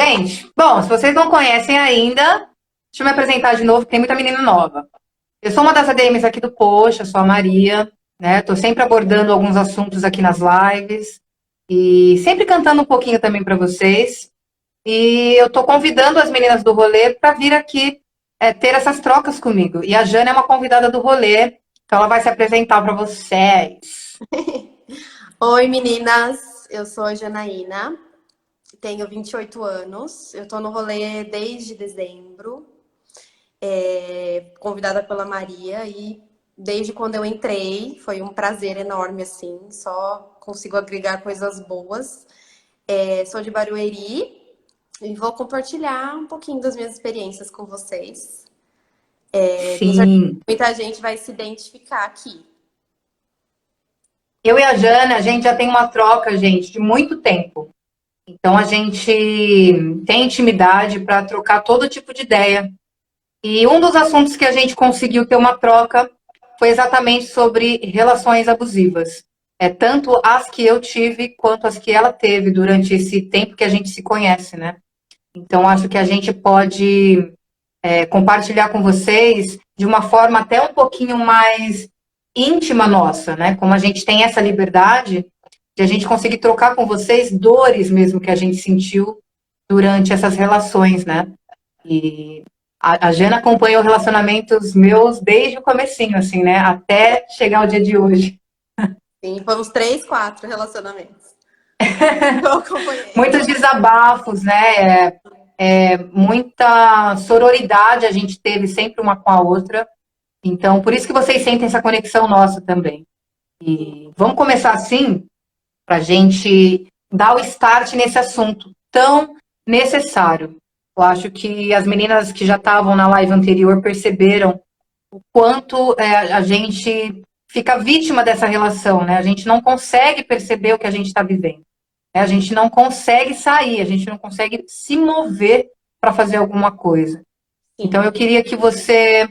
Gente, bom, se vocês não conhecem ainda, deixa eu me apresentar de novo, que tem muita menina nova. Eu sou uma das ADMs aqui do Poxa, sou a Maria, né? Tô sempre abordando alguns assuntos aqui nas lives e sempre cantando um pouquinho também para vocês. E eu tô convidando as meninas do rolê para vir aqui ter essas trocas comigo. E a Jana é uma convidada do rolê, então ela vai se apresentar para vocês. Oi, meninas! Eu sou a Janaína, tenho 28 anos, eu tô no rolê desde dezembro, convidada pela Maria e desde quando eu entrei foi um prazer enorme, assim, só consigo agregar coisas boas. Sou de Barueri e vou compartilhar um pouquinho das minhas experiências com vocês. Tenho certeza Sim. que muita gente vai se identificar aqui. Eu e a Jana, a gente já tem uma troca, gente, de muito tempo. Então a gente tem intimidade para trocar todo tipo de ideia. E um dos assuntos que a gente conseguiu ter uma troca foi exatamente sobre relações abusivas. É tanto as que eu tive quanto as que ela teve durante esse tempo que a gente se conhece, né? Então acho que a gente pode compartilhar com vocês de uma forma até um pouquinho mais íntima nossa, né? Como a gente tem essa liberdade de a gente conseguir trocar com vocês dores mesmo que a gente sentiu durante essas relações, né? E a Jana acompanhou relacionamentos meus desde o comecinho, assim, né? Até chegar ao dia de hoje. Sim, foi uns 3, 4 relacionamentos que eu acompanhei. Muitos desabafos, né? Muita sororidade a gente teve sempre uma com a outra. Então, por isso que vocês sentem essa conexão nossa também. E vamos começar assim, para a gente dar o start nesse assunto tão necessário. Eu acho que as meninas que já estavam na live anterior perceberam o quanto a gente fica vítima dessa relação, né? A gente não consegue perceber o que a gente está vivendo. Né? A gente não consegue sair, a gente não consegue se mover para fazer alguma coisa. Então, Sim. eu queria que você,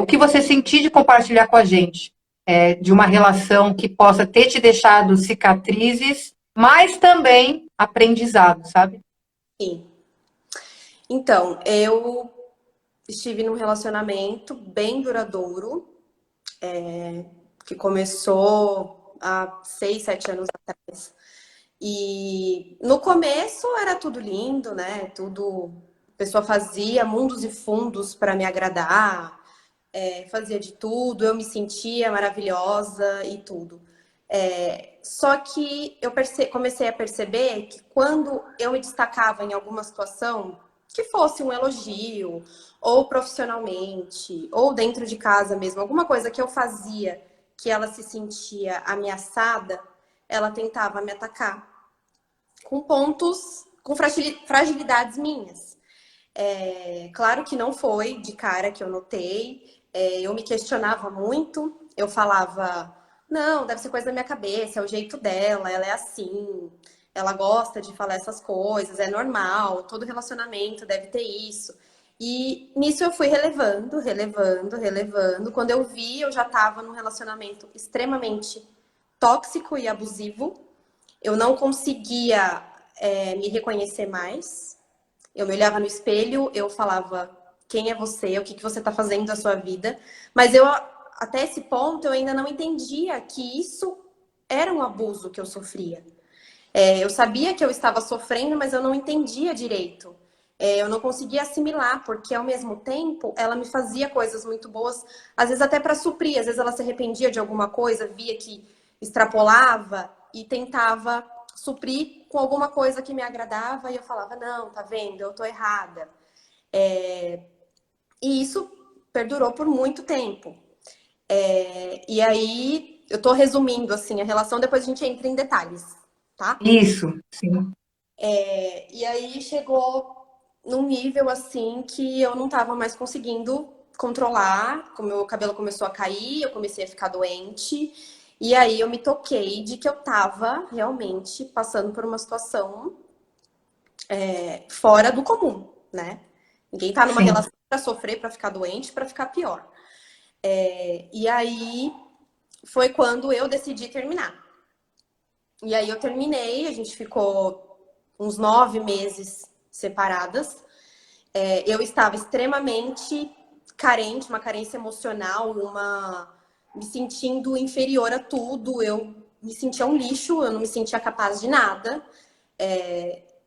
o que você sentir de compartilhar com a gente, de uma relação que possa ter te deixado cicatrizes, mas também aprendizado, sabe? Sim. Então, eu estive num relacionamento bem duradouro, que começou há 6, 7 anos atrás. E no começo era tudo lindo, né? Tudo. A pessoa fazia mundos e fundos para me agradar, fazia de tudo, eu me sentia maravilhosa e tudo. Só que eu comecei a perceber que quando eu me destacava em alguma situação, que fosse um elogio, ou profissionalmente, ou dentro de casa mesmo, alguma coisa que eu fazia que ela se sentia ameaçada, ela tentava me atacar com pontos, com fragilidades minhas. Claro que não foi de cara que eu notei. Eu me questionava muito. Eu falava, não, deve ser coisa da minha cabeça, é o jeito dela, ela é assim, ela gosta de falar essas coisas, é normal, todo relacionamento deve ter isso. E nisso eu fui relevando, relevando, relevando. Quando eu vi, eu já estava num relacionamento extremamente tóxico e abusivo. Eu não conseguia, me reconhecer mais. Eu me olhava no espelho, eu falava, quem é você? O que você está fazendo da sua vida? Mas eu, até esse ponto, eu ainda não entendia que isso era um abuso que eu sofria. Eu sabia que eu estava sofrendo, mas eu não entendia direito. Eu não conseguia assimilar, porque ao mesmo tempo ela me fazia coisas muito boas, às vezes até para suprir, às vezes ela se arrependia de alguma coisa, via que extrapolava e tentava suprir com alguma coisa que me agradava, e eu falava, não, tá vendo, eu tô errada. E isso perdurou por muito tempo. E aí, eu tô resumindo assim a relação, depois a gente entra em detalhes, tá? Isso, sim. E aí chegou num nível assim que eu não tava mais conseguindo controlar, o meu cabelo começou a cair, eu comecei a ficar doente, e aí eu me toquei de que eu tava realmente passando por uma situação fora do comum, né? Ninguém tá numa Sim. relação pra sofrer, pra ficar doente, pra ficar pior. E aí foi quando eu decidi terminar. E aí eu terminei, a gente ficou uns 9 meses separadas. Eu estava extremamente carente, uma carência emocional, me sentindo inferior a tudo. Eu me sentia um lixo, eu não me sentia capaz de nada.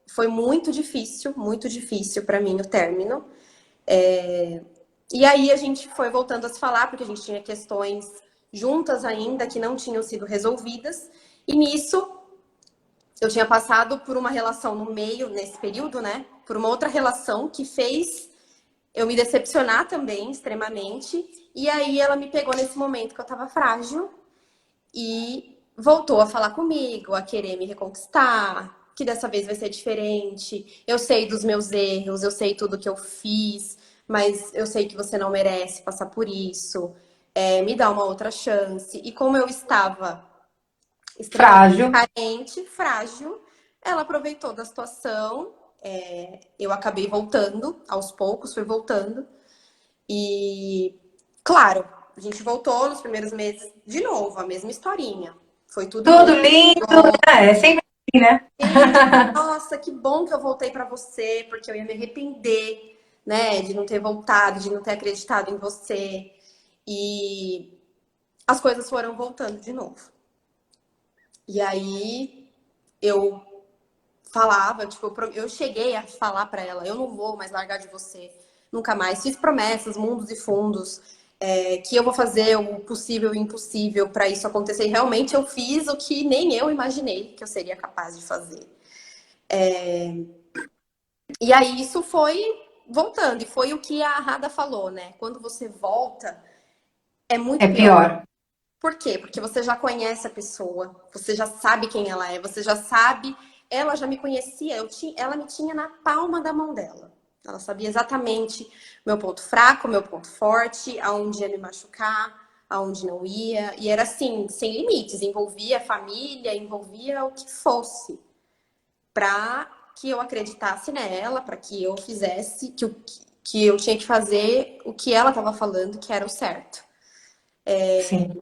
Foi muito difícil para mim o término. E aí a gente foi voltando a se falar, porque a gente tinha questões juntas ainda que não tinham sido resolvidas. E nisso, eu tinha passado por uma relação no meio, nesse período, né? Por uma outra relação que fez eu me decepcionar também, extremamente. E aí ela me pegou nesse momento que eu tava frágil e voltou a falar comigo, a querer me reconquistar, que dessa vez vai ser diferente. Eu sei dos meus erros, eu sei tudo que eu fiz, mas eu sei que você não merece passar por isso. Me dá uma outra chance. E como eu estava extremamente Frágil. carente, frágil, ela aproveitou da situação. Eu acabei voltando aos poucos, fui voltando. E, claro, a gente voltou nos primeiros meses de novo, a mesma historinha. Foi tudo Tudo lindo. lindo, né? É sempre assim, né? Nossa, que bom que eu voltei pra você, porque eu ia me arrepender, né, de não ter voltado, de não ter acreditado em você. E as coisas foram voltando de novo. E aí eu falava, tipo, eu cheguei a falar pra ela, eu não vou mais largar de você, nunca mais. Fiz promessas, mundos e fundos, que eu vou fazer o possível e o impossível pra isso acontecer. E realmente eu fiz o que nem eu imaginei que eu seria capaz de fazer. E aí isso foi voltando, e foi o que a Rada falou, né? Quando você volta, é É muito pior. pior. Por quê? Porque você já conhece a pessoa, você já sabe quem ela é, você já sabe. Ela já me conhecia, ela me tinha na palma da mão dela. Ela sabia exatamente meu ponto fraco, meu ponto forte, aonde ia me machucar, aonde não ia. E era assim, sem limites, envolvia a família, envolvia o que fosse, para que eu acreditasse nela, para que eu fizesse, que eu tinha que fazer o que ela estava falando que era o certo. Sim.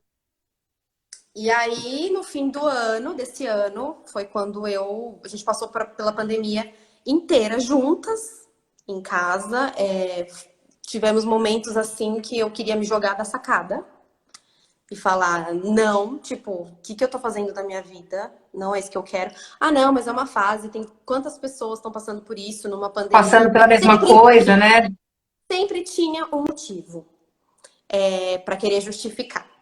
E aí, no fim do ano, desse ano, foi quando a gente passou pela pandemia inteira juntas, em casa. Tivemos momentos assim que eu queria me jogar da sacada e falar, não, tipo, o que eu tô fazendo da minha vida? Não é isso que eu quero. Ah, não, mas é uma fase, tem quantas pessoas estão passando por isso numa pandemia? Passando pela mesma Sempre, coisa, né? sempre tinha um motivo para querer justificar.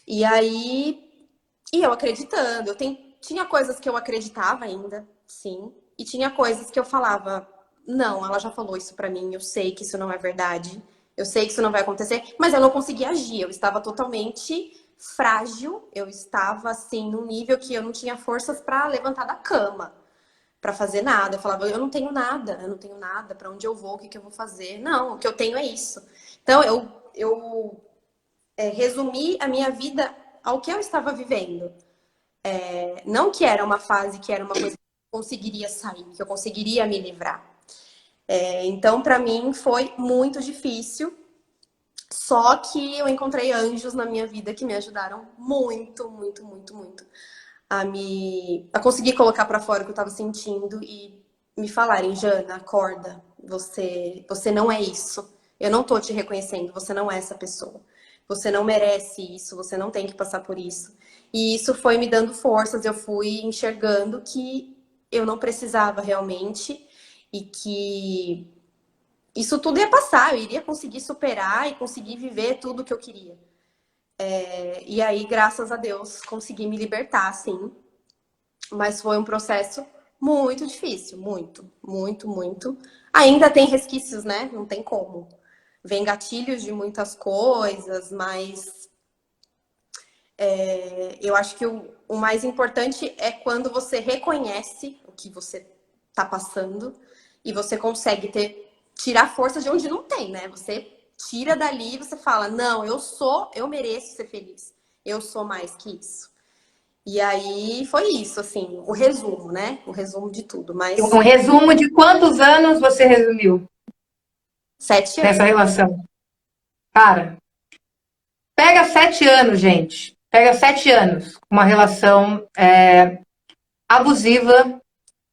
E aí, e eu acreditando, tinha coisas que eu acreditava ainda, sim, e tinha coisas que eu falava, não, ela já falou isso pra mim, eu sei que isso não é verdade, eu sei que isso não vai acontecer, mas eu não conseguia agir, eu estava totalmente frágil, eu estava assim num nível que eu não tinha forças pra levantar da cama, pra fazer nada. Eu falava, eu não tenho nada, pra onde eu vou, o que eu vou fazer? Não, o que eu tenho é isso. Então eu resumi a minha vida ao que eu estava vivendo. Não que era uma fase, que era uma coisa que eu conseguiria sair, que eu conseguiria me livrar. Então, para mim, foi muito difícil. Só que eu encontrei anjos na minha vida que me ajudaram muito, muito, muito, muito a conseguir colocar para fora o que eu estava sentindo e me falarem, Jana, acorda, você não é isso. Eu não tô te reconhecendo, você não é essa pessoa. Você não merece isso, você não tem que passar por isso. E isso foi me dando forças, eu fui enxergando que eu não precisava realmente e que isso tudo ia passar, eu iria conseguir superar e conseguir viver tudo o que eu queria. E aí, graças a Deus, consegui me libertar, sim. Mas foi um processo muito difícil, muito, muito, muito. Ainda tem resquícios, né? Não tem como. Vem gatilhos de muitas coisas, mas eu acho que o mais importante é quando você reconhece o que você tá passando e você consegue tirar força de onde não tem, né? Você tira dali e você fala, não, eu mereço ser feliz. Eu sou mais que isso. E aí foi isso, assim, o resumo, né? O resumo de tudo. Um Mas resumo de quantos anos você resumiu 7 anos. nessa relação? Cara, pega 7 anos, gente. Pega 7 anos. Uma relação abusiva,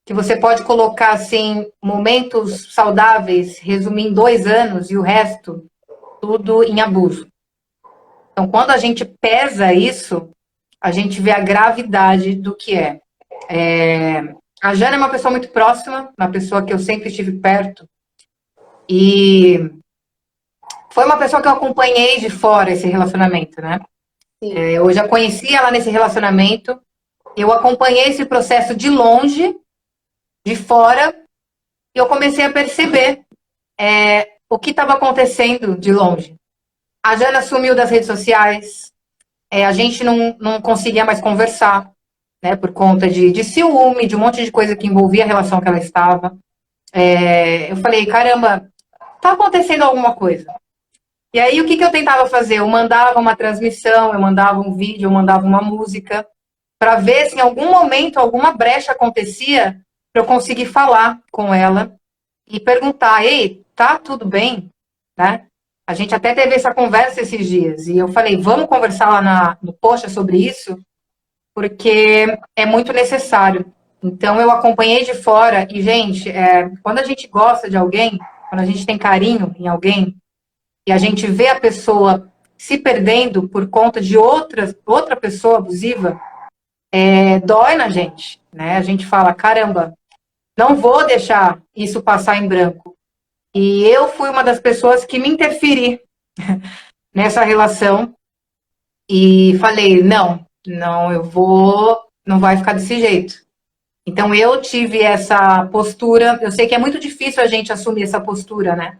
que você pode colocar assim momentos saudáveis, resumir em 2 anos e o resto tudo em abuso. Então, quando a gente pesa isso, a gente vê a gravidade do que é. A Jana é uma pessoa muito próxima, uma pessoa que eu sempre estive perto, e foi uma pessoa que eu acompanhei de fora esse relacionamento, né? Sim. Eu já conheci ela nesse relacionamento, eu acompanhei esse processo de longe, de fora, e eu comecei a perceber o que estava acontecendo de longe. A Jana sumiu das redes sociais, a gente não conseguia mais conversar, né, por conta de ciúme, de um monte de coisa que envolvia a relação que ela estava. Eu falei, caramba, tá acontecendo alguma coisa. E aí, o que eu tentava fazer? Eu mandava uma transmissão, eu mandava um vídeo, eu mandava uma música, para ver se em algum momento alguma brecha acontecia, para eu conseguir falar com ela e perguntar, ei, tá tudo bem? Né? A gente até teve essa conversa esses dias, e eu falei, vamos conversar lá no Poxa sobre isso, porque é muito necessário. Então, eu acompanhei de fora, e, gente, quando a gente gosta de alguém, quando a gente tem carinho em alguém, e a gente vê a pessoa se perdendo por conta de outra pessoa abusiva, dói na gente, né? A gente fala, caramba, não vou deixar isso passar em branco. E eu fui uma das pessoas que me interferi nessa relação e falei, não, não vai ficar desse jeito. Então eu tive essa postura, eu sei que é muito difícil a gente assumir essa postura, né?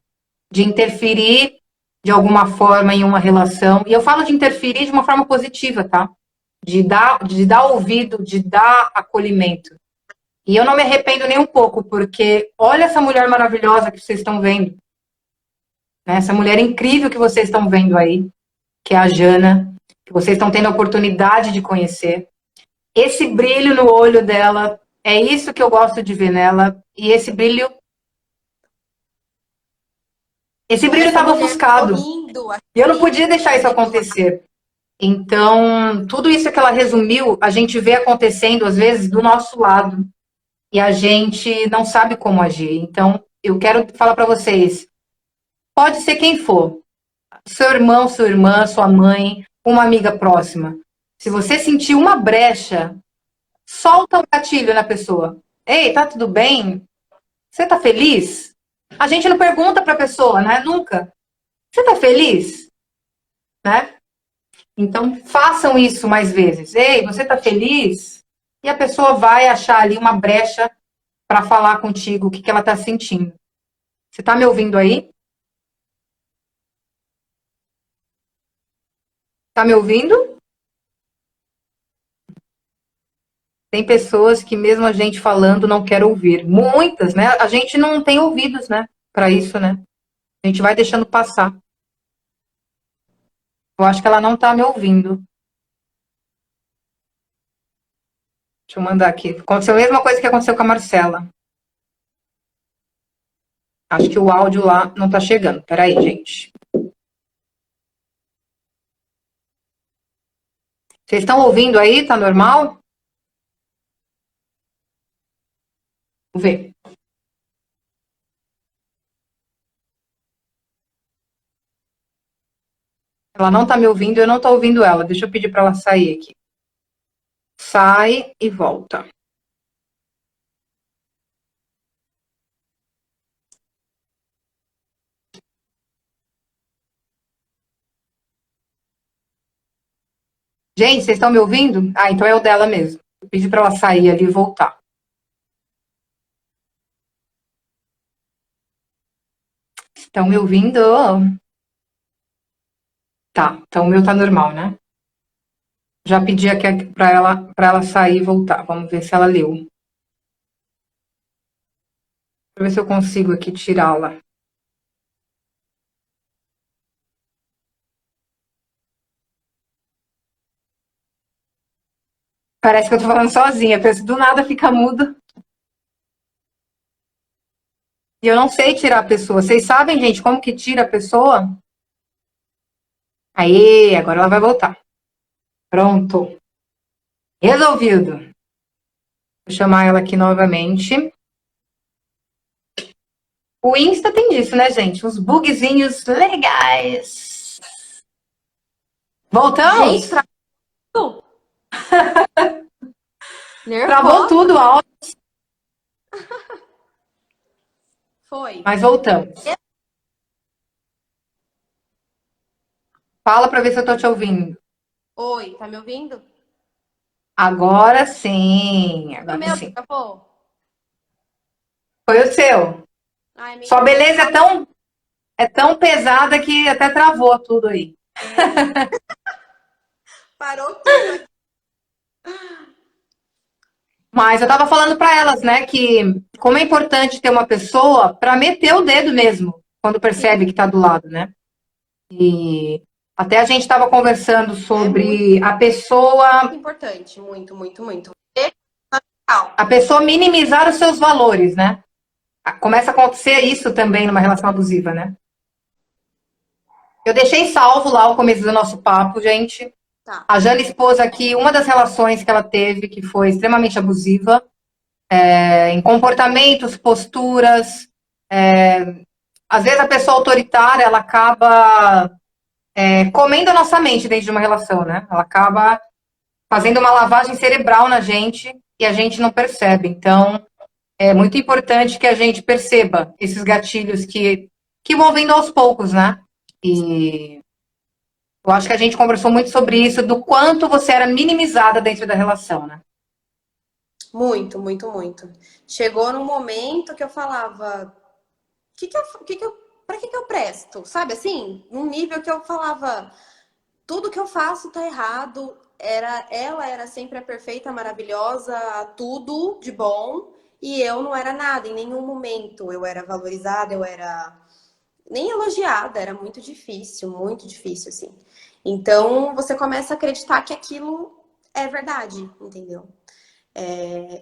De interferir de alguma forma em uma relação. E eu falo de interferir de uma forma positiva, tá? De dar ouvido, de dar acolhimento. E eu não me arrependo nem um pouco, porque olha essa mulher maravilhosa que vocês estão vendo. Né? Essa mulher incrível que vocês estão vendo aí, que é a Jana, que vocês estão tendo a oportunidade de conhecer. Esse brilho no olho dela, é isso que eu gosto de ver nela. E esse brilho Essa estava mulher ofuscado. sorrindo, E eu não podia assim, deixar isso fazendo lá. acontecer. Então, tudo isso que ela resumiu, a gente vê acontecendo, às vezes, do nosso lado. E a gente não sabe como agir. Então, eu quero falar para vocês: pode ser quem for, seu irmão, sua irmã, sua mãe, uma amiga próxima. Se você sentir uma brecha, solta o gatilho na pessoa. Ei, tá tudo bem? Você tá feliz? A gente não pergunta para a pessoa, né? Nunca. Você tá feliz? Né? Então, façam isso mais vezes. Ei, você tá feliz? E a pessoa vai achar ali uma brecha para falar contigo o que ela tá sentindo. Você tá me ouvindo aí? Tá me ouvindo? Tem pessoas que mesmo a gente falando não quer ouvir. Muitas, né? A gente não tem ouvidos, né? Para isso, né? A gente vai deixando passar. Eu acho que ela não tá me ouvindo. Deixa eu mandar aqui. Aconteceu a mesma coisa que aconteceu com a Marcela. Acho que o áudio lá não tá chegando. Peraí, gente. Vocês estão ouvindo aí? Tá normal? Vamos ver. Ela não tá me ouvindo, eu não tô ouvindo ela. Deixa eu pedir para ela sair aqui. Sai e volta. Gente, vocês estão me ouvindo? Ah, então é o dela mesmo. Eu pedi para ela sair ali e voltar. Estão me ouvindo? Tá, então o meu tá normal, né? Já pedi aqui para ela sair e voltar. Vamos ver se ela leu. Deixa eu ver se eu consigo aqui tirá-la. Parece que eu tô falando sozinha. Do nada fica mudo. E eu não sei tirar a pessoa. Vocês sabem, gente, como que tira a pessoa? Aí, agora ela vai voltar. Pronto. Resolvido. Vou chamar ela aqui novamente. O Insta tem disso, né, gente? Uns bugzinhos legais. Gente, Voltamos? travou. Travou Nervosa. tudo, áudio, Foi. mas voltamos. Fala para ver se eu tô te ouvindo. Oi, tá me ouvindo? Agora sim, O agora meu sim. travou? Foi o seu. Ai, minha Sua internet beleza é tão pesada que até travou tudo aí. parou tudo aqui. Mas eu tava falando para elas, né, que como é importante ter uma pessoa para meter o dedo mesmo, quando Sim, percebe que tá do lado, né? E até a gente estava conversando é muito sobre importante. Muito, muito, muito. a pessoa minimizar os seus valores, né? Começa a acontecer isso também numa relação abusiva, né? Eu deixei salvo lá o começo do nosso papo, gente. Tá. A Jana expôs aqui uma das relações que ela teve, que foi extremamente abusiva, em comportamentos, posturas. Às vezes a pessoa autoritária, ela acaba comendo a nossa mente dentro de uma relação, né? Ela acaba fazendo uma lavagem cerebral na gente e a gente não percebe. Então, é muito importante que a gente perceba esses gatilhos que vão vindo aos poucos, né? E eu acho que a gente conversou muito sobre isso, do quanto você era minimizada dentro da relação, né? Muito, muito, muito. Chegou num momento que eu falava, pra que eu presto? Sabe assim? Num nível que eu falava, tudo que eu faço tá errado. Ela era sempre a perfeita, maravilhosa, tudo de bom, e eu não era nada em nenhum momento. Eu era valorizada, eu era nem elogiada, era muito difícil assim. Então você começa a acreditar que aquilo é verdade, entendeu?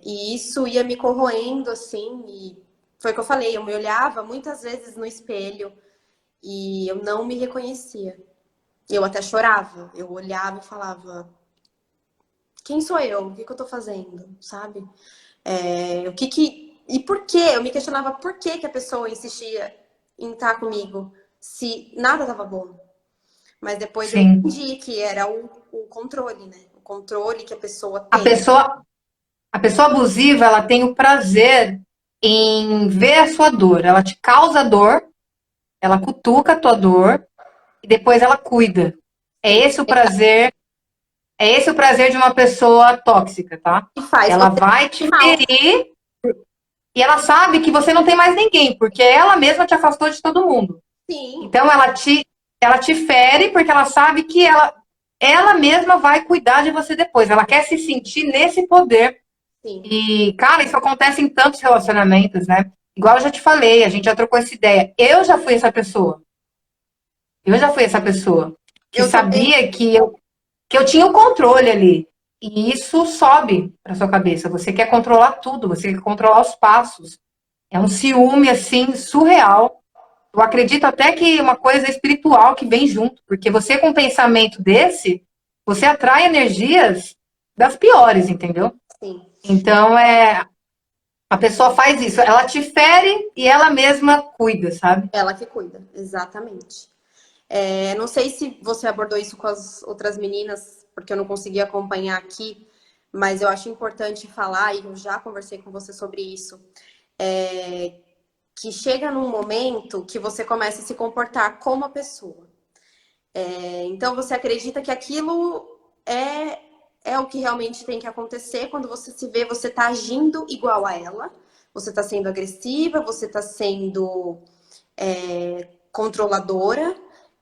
E isso ia me corroendo assim, e foi o que eu falei, eu me olhava muitas vezes no espelho e eu não me reconhecia. Eu até chorava, eu olhava e falava, quem sou eu? O que eu tô fazendo? Sabe? E por quê? Eu me questionava por que que a pessoa insistia em estar comigo se nada tava bom. Mas depois eu Sim. entendi que era o controle, né? O controle que a pessoa A tem. pessoa, a pessoa abusiva, ela tem o prazer em ver a sua dor. Ela te causa dor, ela cutuca a tua dor e depois ela cuida. É Sim. esse o prazer É esse o prazer de uma pessoa tóxica, tá? E faz Ela você vai te mal. ferir e ela sabe que você não tem mais ninguém, porque ela mesma te afastou de todo mundo. Sim, Então ela te fere porque ela sabe que ela mesma vai cuidar de você depois. Ela quer se sentir nesse poder. sim. E, cara, isso acontece em tantos relacionamentos, né? Igual eu já te falei, a gente já trocou essa ideia. Eu já fui essa pessoa. Eu já fui essa pessoa que Eu também. sabia que eu tinha o controle ali. E isso sobe para sua cabeça. Você quer controlar tudo, você quer controlar os passos. É um ciúme assim surreal. Eu acredito até que uma coisa espiritual que vem junto, porque você com um pensamento desse, você atrai energias das piores, entendeu? Sim. Então a pessoa faz isso, ela te fere e ela mesma cuida, sabe? Ela que cuida, exatamente. Não sei se você abordou isso com as outras meninas, porque eu não consegui acompanhar aqui, mas eu acho importante falar, e eu já conversei com você sobre isso, que chega num momento que você começa a se comportar como a pessoa. Então você acredita que aquilo é o que realmente tem que acontecer. Quando você se vê, você tá agindo igual a ela, você tá sendo agressiva, você tá sendo controladora.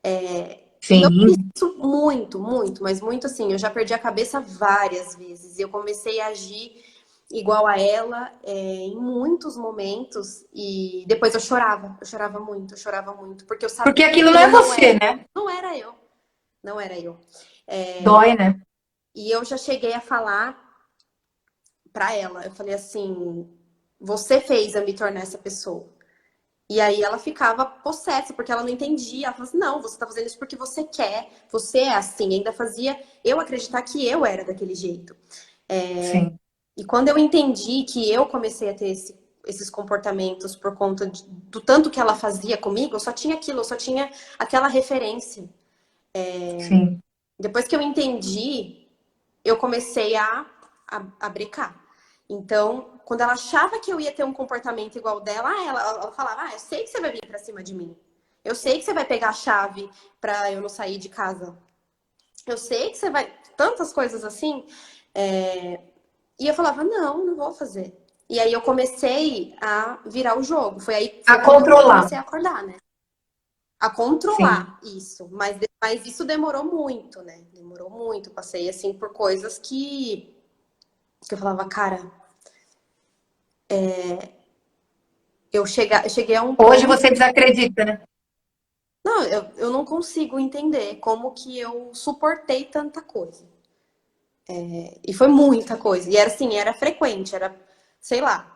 E eu fiz Sim. isso muito, muito, mas muito assim. Eu já perdi a cabeça várias vezes. Eu comecei a agir igual a ela em muitos momentos e depois eu chorava muito, porque eu sabia Porque que aquilo não aquilo é você, né? não era eu, não era eu. Dói, né? E eu já cheguei a falar pra ela, eu falei assim, você fez eu me tornar essa pessoa. E aí ela ficava possessa, porque ela não entendia. Ela falava assim, não, você tá fazendo isso porque você quer, você é assim. Ainda fazia eu acreditar que eu era daquele jeito. Sim. E E quando eu entendi que eu comecei a ter esses comportamentos por conta do tanto que ela fazia comigo, eu só tinha aquilo, eu só tinha aquela referência. Sim. Depois que eu entendi, eu comecei a brecar. Então, quando ela achava que eu ia ter um comportamento igual dela, ela falava, eu sei que você vai vir pra cima de mim. Eu sei que você vai pegar a chave pra eu não sair de casa. Eu sei que você vai... Tantas coisas assim. E eu falava, não vou fazer. E aí eu comecei a virar o jogo. Foi A quando eu controlar. comecei a acordar, né? A Sim. controlar isso. Mas isso demorou muito, né? Demorou muito. Passei, assim, por coisas que eu falava, cara, eu cheguei a um Hoje ponto. você desacredita, né? Não, eu não consigo entender como que eu suportei tanta coisa. E foi muita coisa. E era assim, era frequente, era, sei lá,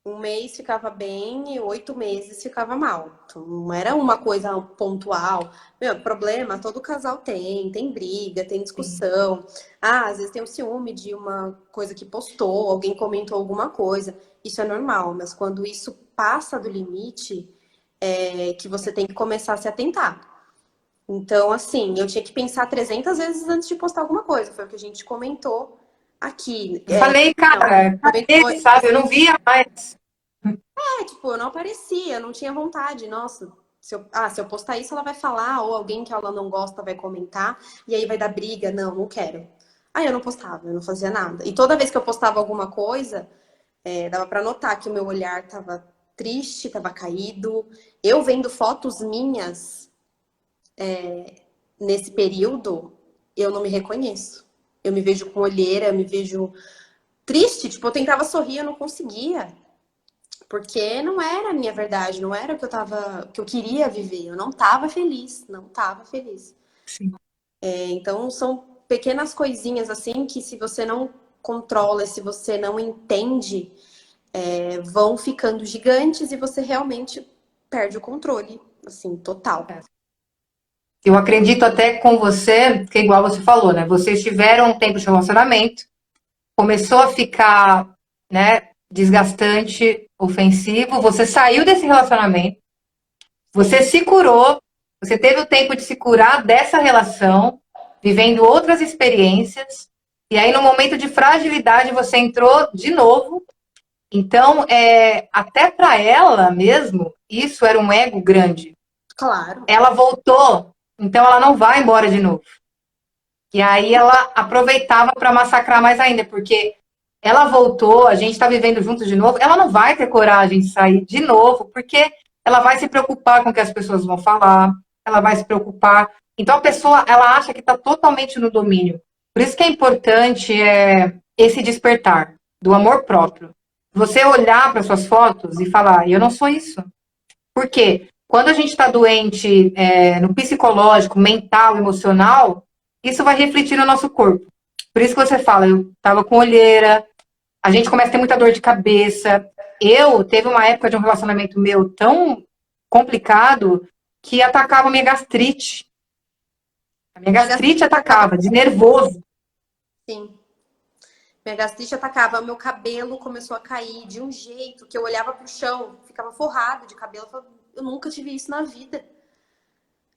um mês ficava bem e 8 meses ficava mal. Então, não era uma coisa pontual. Meu, problema todo casal tem briga, tem Sim. discussão. Às vezes tem um ciúme de uma coisa que postou, alguém comentou alguma coisa. Isso é normal, mas quando isso passa do limite, é que você tem que começar a se atentar. Então, assim, eu tinha que pensar 300 vezes antes de postar alguma coisa. Foi o que a gente comentou aqui. Eu falei, Não, cara, comentou cadê, sabe? Eu não via mais. tipo, eu não aparecia, eu não tinha vontade. Nossa, se eu postar isso, ela vai falar, ou alguém que ela não gosta vai comentar, e aí vai dar briga. Não, não quero. Aí eu não postava, eu não fazia nada. E toda vez que eu postava alguma coisa, dava pra notar que o meu olhar tava triste, tava caído. Eu vendo fotos minhas nesse período, eu não me reconheço. Eu me vejo com olheira, eu me vejo triste, tipo, eu tentava sorrir, eu não conseguia. Porque não era a minha verdade, não era o que eu queria viver. Eu não estava feliz, não estava feliz. Sim. Então são pequenas coisinhas assim que se você não controla, se você não entende, vão ficando gigantes e você realmente perde o controle, assim, total. Eu acredito até com você, que é igual você falou, né? Vocês tiveram um tempo de relacionamento, começou a ficar, né, desgastante, ofensivo, você saiu desse relacionamento, você Sim, se curou, você teve o tempo de se curar dessa relação, vivendo outras experiências, e aí no momento de fragilidade você entrou de novo. Então, até para ela mesmo, isso era um ego grande. claro. Ela voltou, então ela não vai embora de novo. E aí ela aproveitava para massacrar mais ainda, porque ela voltou, a gente está vivendo juntos de novo, ela não vai ter coragem de sair de novo, porque ela vai se preocupar com o que as pessoas vão falar, ela vai se preocupar. Então a pessoa, ela acha que está totalmente no domínio. Por isso que é importante esse despertar do amor próprio. Você olhar para suas fotos e falar, eu não sou isso. Por quê? Quando a gente está doente no psicológico, mental, emocional, isso vai refletir no nosso corpo. Por isso que você fala, eu estava com olheira, a gente começa a ter muita dor de cabeça. Eu teve uma época de um relacionamento meu tão complicado que atacava a minha gastrite. A minha Minha gastrite gastrite atacava, atacava, de nervoso. sim. Minha gastrite atacava, meu cabelo começou a cair de um jeito que eu olhava pro chão, ficava forrado de cabelo. Eu nunca tive isso na vida,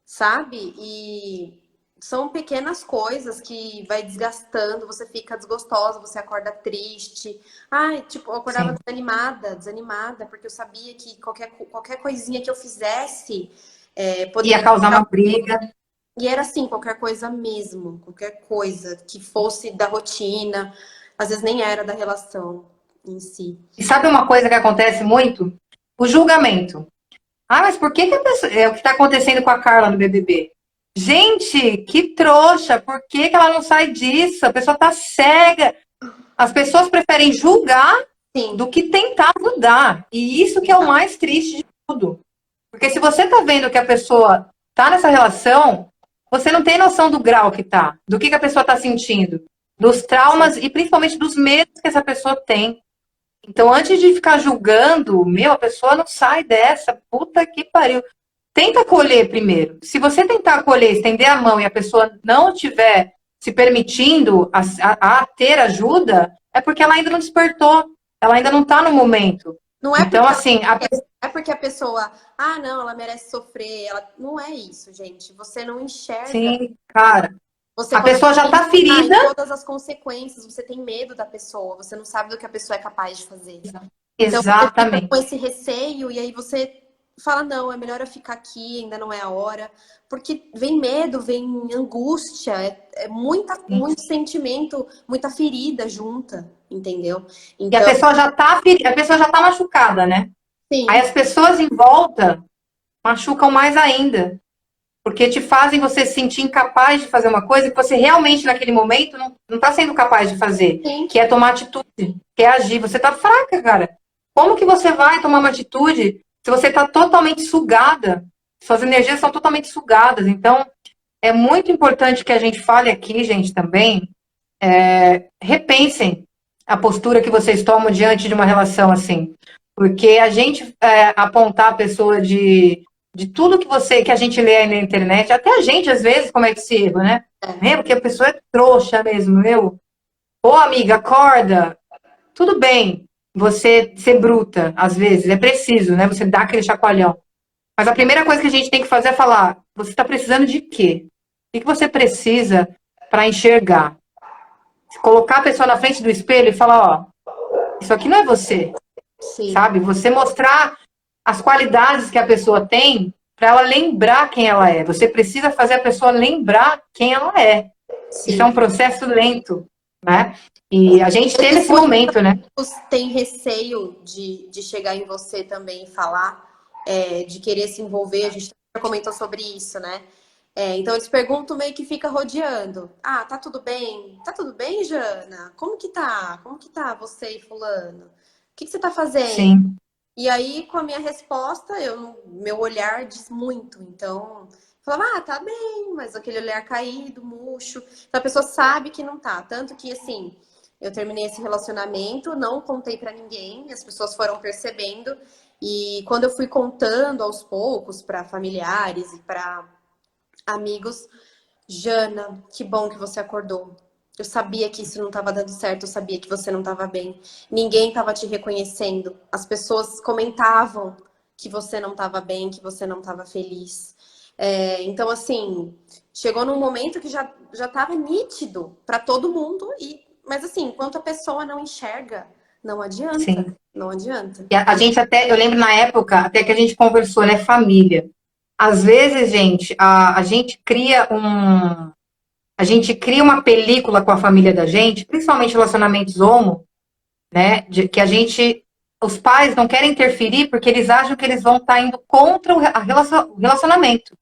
sabe? E são pequenas coisas que vai desgastando, você fica desgostosa, você acorda triste. Ai, tipo, eu acordava Sim. desanimada, porque eu sabia que qualquer coisinha que eu fizesse Ia poderia. causar uma briga. E era assim, qualquer coisa mesmo, qualquer coisa que fosse da rotina, às vezes nem era da relação em si. E sabe uma coisa que acontece muito? O julgamento. Ah, mas por que a pessoa. É o que está acontecendo com a Carla no BBB. Gente, que trouxa! Por que ela não sai disso? A pessoa tá cega. As pessoas preferem julgar Sim, do que tentar ajudar. E isso que é o mais triste de tudo. Porque se você tá vendo que a pessoa tá nessa relação, você não tem noção do grau que tá, do que a pessoa tá sentindo, dos sim. traumas e principalmente dos medos que essa pessoa tem. Então, antes de ficar julgando, meu, a pessoa não sai dessa, puta que pariu. Tenta acolher primeiro. Se você tentar acolher, estender a mão e a pessoa não estiver se permitindo a ter ajuda, é porque ela ainda não despertou, ela ainda não tá no momento. Não é Então, porque assim, é porque a pessoa, ah, não, ela merece sofrer. Ela... Não é isso, gente. Você não enxerga. sim, cara, Você a começa pessoa já a tá pensar ferida. em todas as consequências. Você tem medo da pessoa. Você não sabe do que a pessoa é capaz de fazer. Então você fica com Exatamente. esse receio e aí você fala, não, é melhor eu ficar aqui, ainda não é a hora. Porque vem medo, vem angústia, é muito sentimento, muita ferida junta, entendeu? E a Então, pessoa já tá, a pessoa já tá machucada, né? Aí sim, as pessoas em volta machucam mais ainda, porque te fazem você se sentir incapaz de fazer uma coisa que você realmente naquele momento não tá sendo capaz de fazer, sim, que é tomar atitude, que é agir. Você tá fraca, cara. Como que você vai tomar uma atitude se você tá totalmente sugada? Suas energias são totalmente sugadas. Então, é muito importante que a gente fale aqui, gente, também, repensem a postura que vocês tomam diante de uma relação assim. Porque a gente apontar a pessoa de tudo que a gente lê aí na internet, até a gente às vezes comete esse erro, né? é, Porque a pessoa é trouxa mesmo, meu. Ô, amiga, acorda. Tudo bem você ser bruta, às vezes, é preciso, né? Você dá aquele chacoalhão. Mas a primeira coisa que a gente tem que fazer é falar: você está precisando de quê? O que você precisa para enxergar? Colocar a pessoa na frente do espelho e falar: ó, isso aqui não é você, sim, sabe? Você mostrar as qualidades que a pessoa tem para ela lembrar quem ela é. Você precisa fazer a pessoa lembrar quem ela é. Isso é sim. um processo lento, né? E a gente teve esse Muitos momento, né? têm receio de chegar em você também e falar, de querer se envolver. A gente já comentou sobre isso, né? Então eles perguntam, meio que fica rodeando. Ah, tá tudo bem? Tá tudo bem, Jana? Como que tá? Como que tá você e fulano? O que que você tá fazendo? Sim, E aí, com a minha resposta, meu olhar diz muito. Então, eu falava, ah, tá bem, mas aquele olhar caído, murcho. Então a pessoa sabe que não tá. Tanto que, assim, eu terminei esse relacionamento, não contei pra ninguém, as pessoas foram percebendo. E quando eu fui contando aos poucos para familiares e para amigos, Jana, que bom que você acordou. Eu sabia que isso não estava dando certo, eu sabia que você não estava bem. Ninguém estava te reconhecendo. As pessoas comentavam que você não estava bem, que você não estava feliz. Então, assim, chegou num momento que já estava nítido para todo mundo, mas assim, enquanto a pessoa não enxerga, não adianta. sim. Não adianta. E a gente até, eu lembro na época, até que a gente conversou, né, família. Às vezes, gente, a gente cria uma película com a família da gente, principalmente relacionamentos homo, né, que os pais não querem interferir porque eles acham que eles vão estar indo contra o relacionamento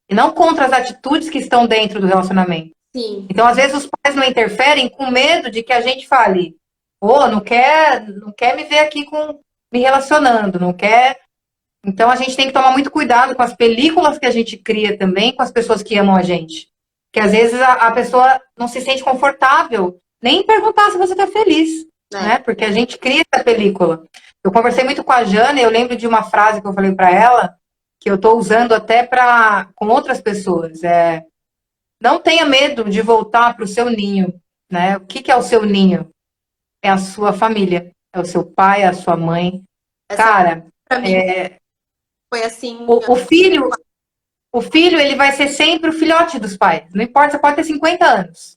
e não contra as atitudes que estão dentro do relacionamento. Sim, Então, às vezes, os pais não interferem com medo de que a gente fale, pô, não quer me ver aqui me relacionando, não quer. Então, a gente tem que tomar muito cuidado com as películas que a gente cria também com as pessoas que amam a gente. Que às vezes a pessoa não se sente confortável nem perguntar se você está feliz, né? né? Porque a gente cria essa película. Eu conversei muito com a Jana e eu lembro de uma frase que eu falei para ela, que eu estou usando até com outras pessoas. Não tenha medo de voltar para o seu ninho, né? O que é o seu ninho? É a sua família, é o seu pai, é a sua mãe. Essa Cara, para mim foi assim, o filho, ele vai ser sempre o filhote dos pais. Não importa, você pode ter 50 anos.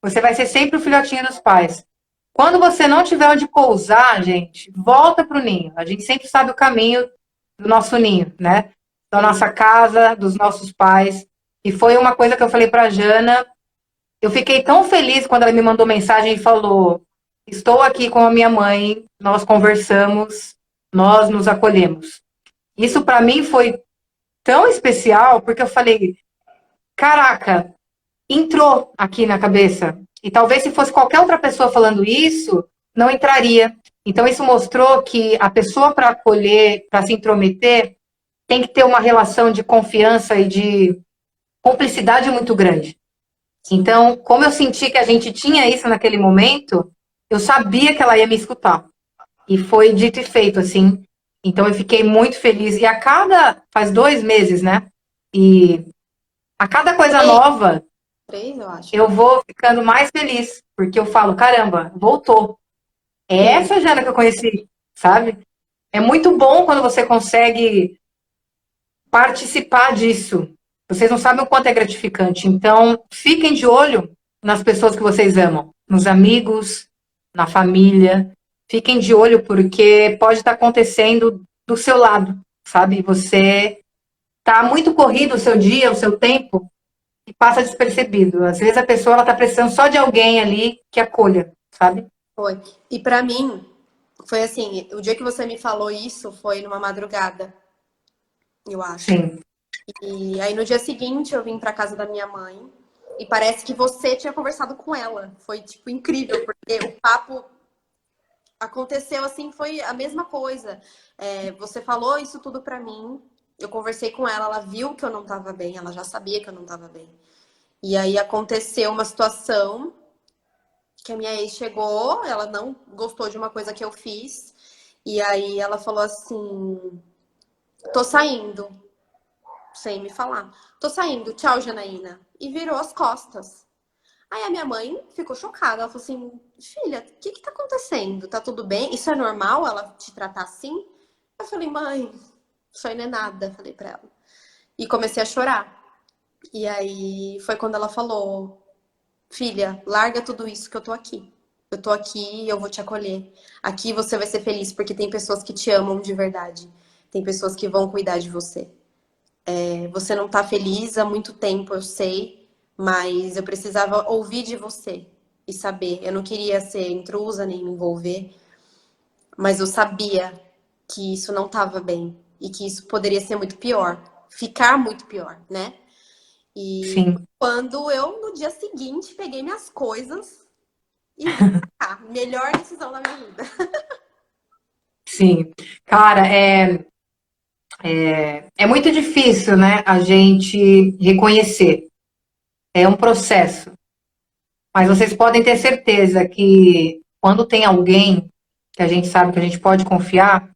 Você vai ser sempre o filhotinho dos pais. Quando você não tiver onde pousar, gente, volta pro ninho. A gente sempre sabe o caminho do nosso ninho, né? Da nossa casa, dos nossos pais. E foi uma coisa que eu falei pra Jana. Eu fiquei tão feliz quando ela me mandou mensagem e falou: estou aqui com a minha mãe, nós conversamos, nós nos acolhemos. Isso para mim foi tão especial, porque eu falei: caraca, entrou aqui na cabeça. E talvez se fosse qualquer outra pessoa falando isso, não entraria. Então isso mostrou que a pessoa para acolher, para se intrometer, tem que ter uma relação de confiança e de cumplicidade muito grande. Então, como eu senti que a gente tinha isso naquele momento, eu sabia que ela ia me escutar. E foi dito e feito, assim. Então, eu fiquei muito feliz. E faz 2 meses, né? E a cada coisa três, nova, três, eu acho. eu vou ficando mais feliz. Porque eu falo, caramba, voltou. É Sim, essa Jana que eu conheci, sabe? É muito bom quando você consegue participar disso. Vocês não sabem o quanto é gratificante. Então, fiquem de olho nas pessoas que vocês amam, nos amigos, na família. Fiquem de olho porque pode estar acontecendo do seu lado, sabe? Você tá muito corrido o seu dia, o seu tempo e passa despercebido. Às vezes a pessoa ela tá precisando só de alguém ali que acolha, sabe? foi. E pra mim, foi assim, o dia que você me falou isso foi numa madrugada, eu acho. Sim, E aí no dia seguinte eu vim pra casa da minha mãe e parece que você tinha conversado com ela. Foi tipo incrível, porque o papo aconteceu assim, foi a mesma coisa. Você falou isso tudo pra mim, eu conversei com ela, ela viu que eu não tava bem, ela já sabia que eu não tava bem. E aí aconteceu uma situação que a minha ex chegou, ela não gostou de uma coisa que eu fiz, e aí ela falou assim: tô saindo, sem me falar. Tô saindo, tchau, Janaína. E virou as costas. Aí a minha mãe ficou chocada. Ela falou assim: filha, o que que tá acontecendo? Tá tudo bem? Isso é normal ela te tratar assim? Eu falei: mãe, isso aí não é nada. Falei pra ela. E comecei a chorar. E aí foi quando ela falou: filha, larga tudo isso que eu tô aqui. Eu tô aqui e eu vou te acolher. Aqui você vai ser feliz porque tem pessoas que te amam de verdade. Tem pessoas que vão cuidar de você. Você não tá feliz há muito tempo, eu sei, mas eu precisava ouvir de você e saber. Eu não queria ser intrusa nem me envolver, mas eu sabia que isso não estava bem e que isso poderia ser muito pior, ficar muito pior, né? E sim, quando eu, no dia seguinte, peguei minhas coisas e vim pra cá. Melhor decisão da minha vida. sim. Cara, é muito difícil, né, a gente reconhecer. É um processo. Mas vocês podem ter certeza que quando tem alguém que a gente sabe que a gente pode confiar,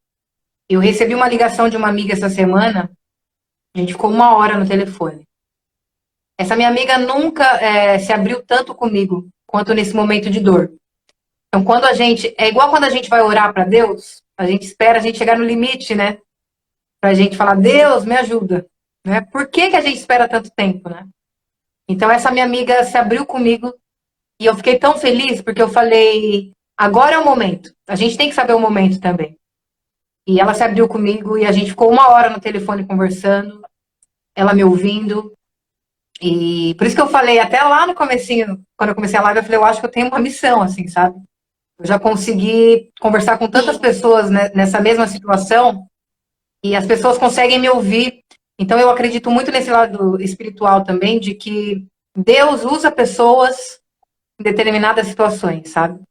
eu recebi uma ligação de uma amiga essa semana, a gente ficou 1 hora no telefone. Essa minha amiga nunca se abriu tanto comigo quanto nesse momento de dor. Então, quando a gente. É igual quando a gente vai orar para Deus, a gente espera a gente chegar no limite, né? Pra gente falar, Deus, me ajuda. Né? Por que, que a gente espera tanto tempo, né? Então, essa minha amiga se abriu comigo e eu fiquei tão feliz porque eu falei, agora é o momento. A gente tem que saber o momento também. E ela se abriu comigo e a gente ficou 1 hora no telefone conversando, ela me ouvindo. E por isso que eu falei, até lá no comecinho, quando eu comecei a live, eu falei, eu acho que eu tenho uma missão, assim, sabe? Eu já consegui conversar com tantas Sim, pessoas, né, nessa mesma situação e as pessoas conseguem me ouvir. Então eu acredito muito nesse lado espiritual também, de que Deus usa pessoas em determinadas situações, sabe?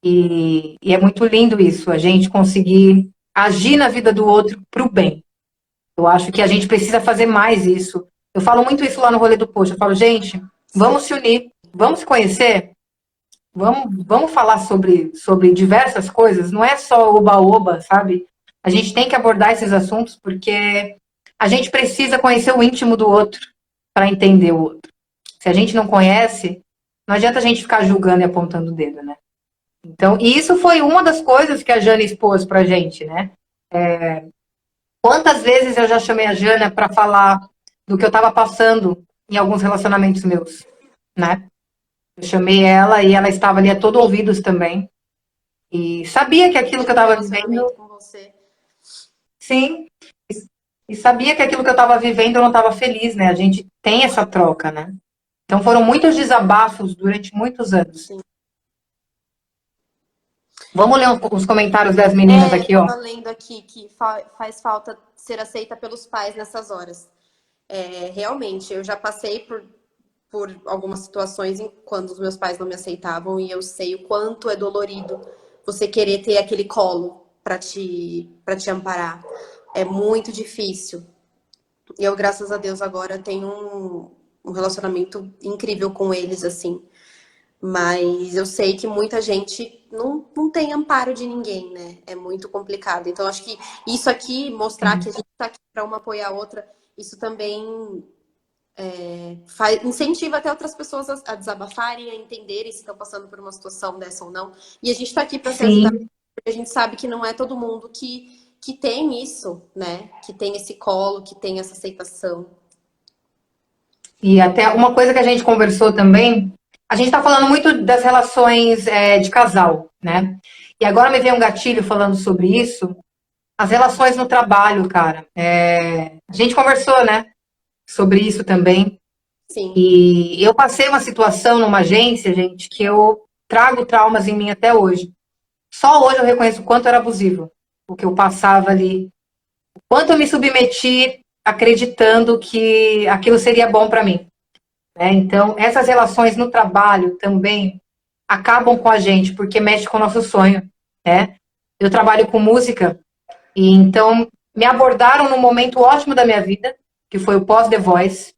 E é muito lindo isso, a gente conseguir agir na vida do outro para o bem. Eu acho que a gente precisa fazer mais isso. Eu falo muito isso lá no Rolê do Post. Eu falo, gente, sim. vamos se unir, vamos se conhecer, vamos falar sobre diversas coisas. Não é só oba-oba, sabe? A gente tem que abordar esses assuntos porque a gente precisa conhecer o íntimo do outro para entender o outro. Se a gente não conhece, não adianta a gente ficar julgando e apontando o dedo, né? Então, e isso foi uma das coisas que a Jana expôs pra gente, né? Quantas vezes eu já chamei a Jana para falar do que eu estava passando em alguns relacionamentos meus, né? Eu chamei ela e ela estava ali a todo ouvidos também. E sabia que aquilo que eu Tive um estava vivendo, relacionamento com você. sim, e sabia que aquilo que eu estava vivendo eu não estava feliz, né? A gente tem essa troca, né? Então foram muitos desabafos durante muitos anos. Sim. Vamos ler os comentários das meninas Eu aqui, ó. tava lendo aqui que faz falta ser aceita pelos pais nessas horas. Realmente, eu já passei por algumas situações quando os meus pais não me aceitavam e eu sei o quanto é dolorido você querer ter aquele colo para te amparar. É muito difícil. E eu, graças a Deus, agora tenho um relacionamento incrível com eles, assim. Mas eu sei que muita gente não tem amparo de ninguém, né? É muito complicado. Então, acho que isso aqui, mostrar que a gente está aqui para uma apoiar a outra, isso também incentiva até outras pessoas a desabafarem, a entenderem se estão passando por uma situação dessa ou não. E a gente está aqui para se ajudar, Sim. porque a gente sabe que não é todo mundo que tem isso, né? Que tem esse colo, que tem essa aceitação. E até uma coisa que a gente conversou também, a gente está falando muito das relações de casal, né? E agora me veio um gatilho falando sobre isso, as relações no trabalho, cara. A gente conversou, né, sobre isso também. Sim, E eu passei uma situação numa agência, gente, que eu trago traumas em mim até hoje. Só hoje eu reconheço o quanto era abusivo, o que eu passava ali, o quanto eu me submeti acreditando que aquilo seria bom para mim. Né? Então, essas relações no trabalho também acabam com a gente, porque mexe com o nosso sonho. Né? Eu trabalho com música, e então me abordaram num momento ótimo da minha vida, que foi o pós-The Voice.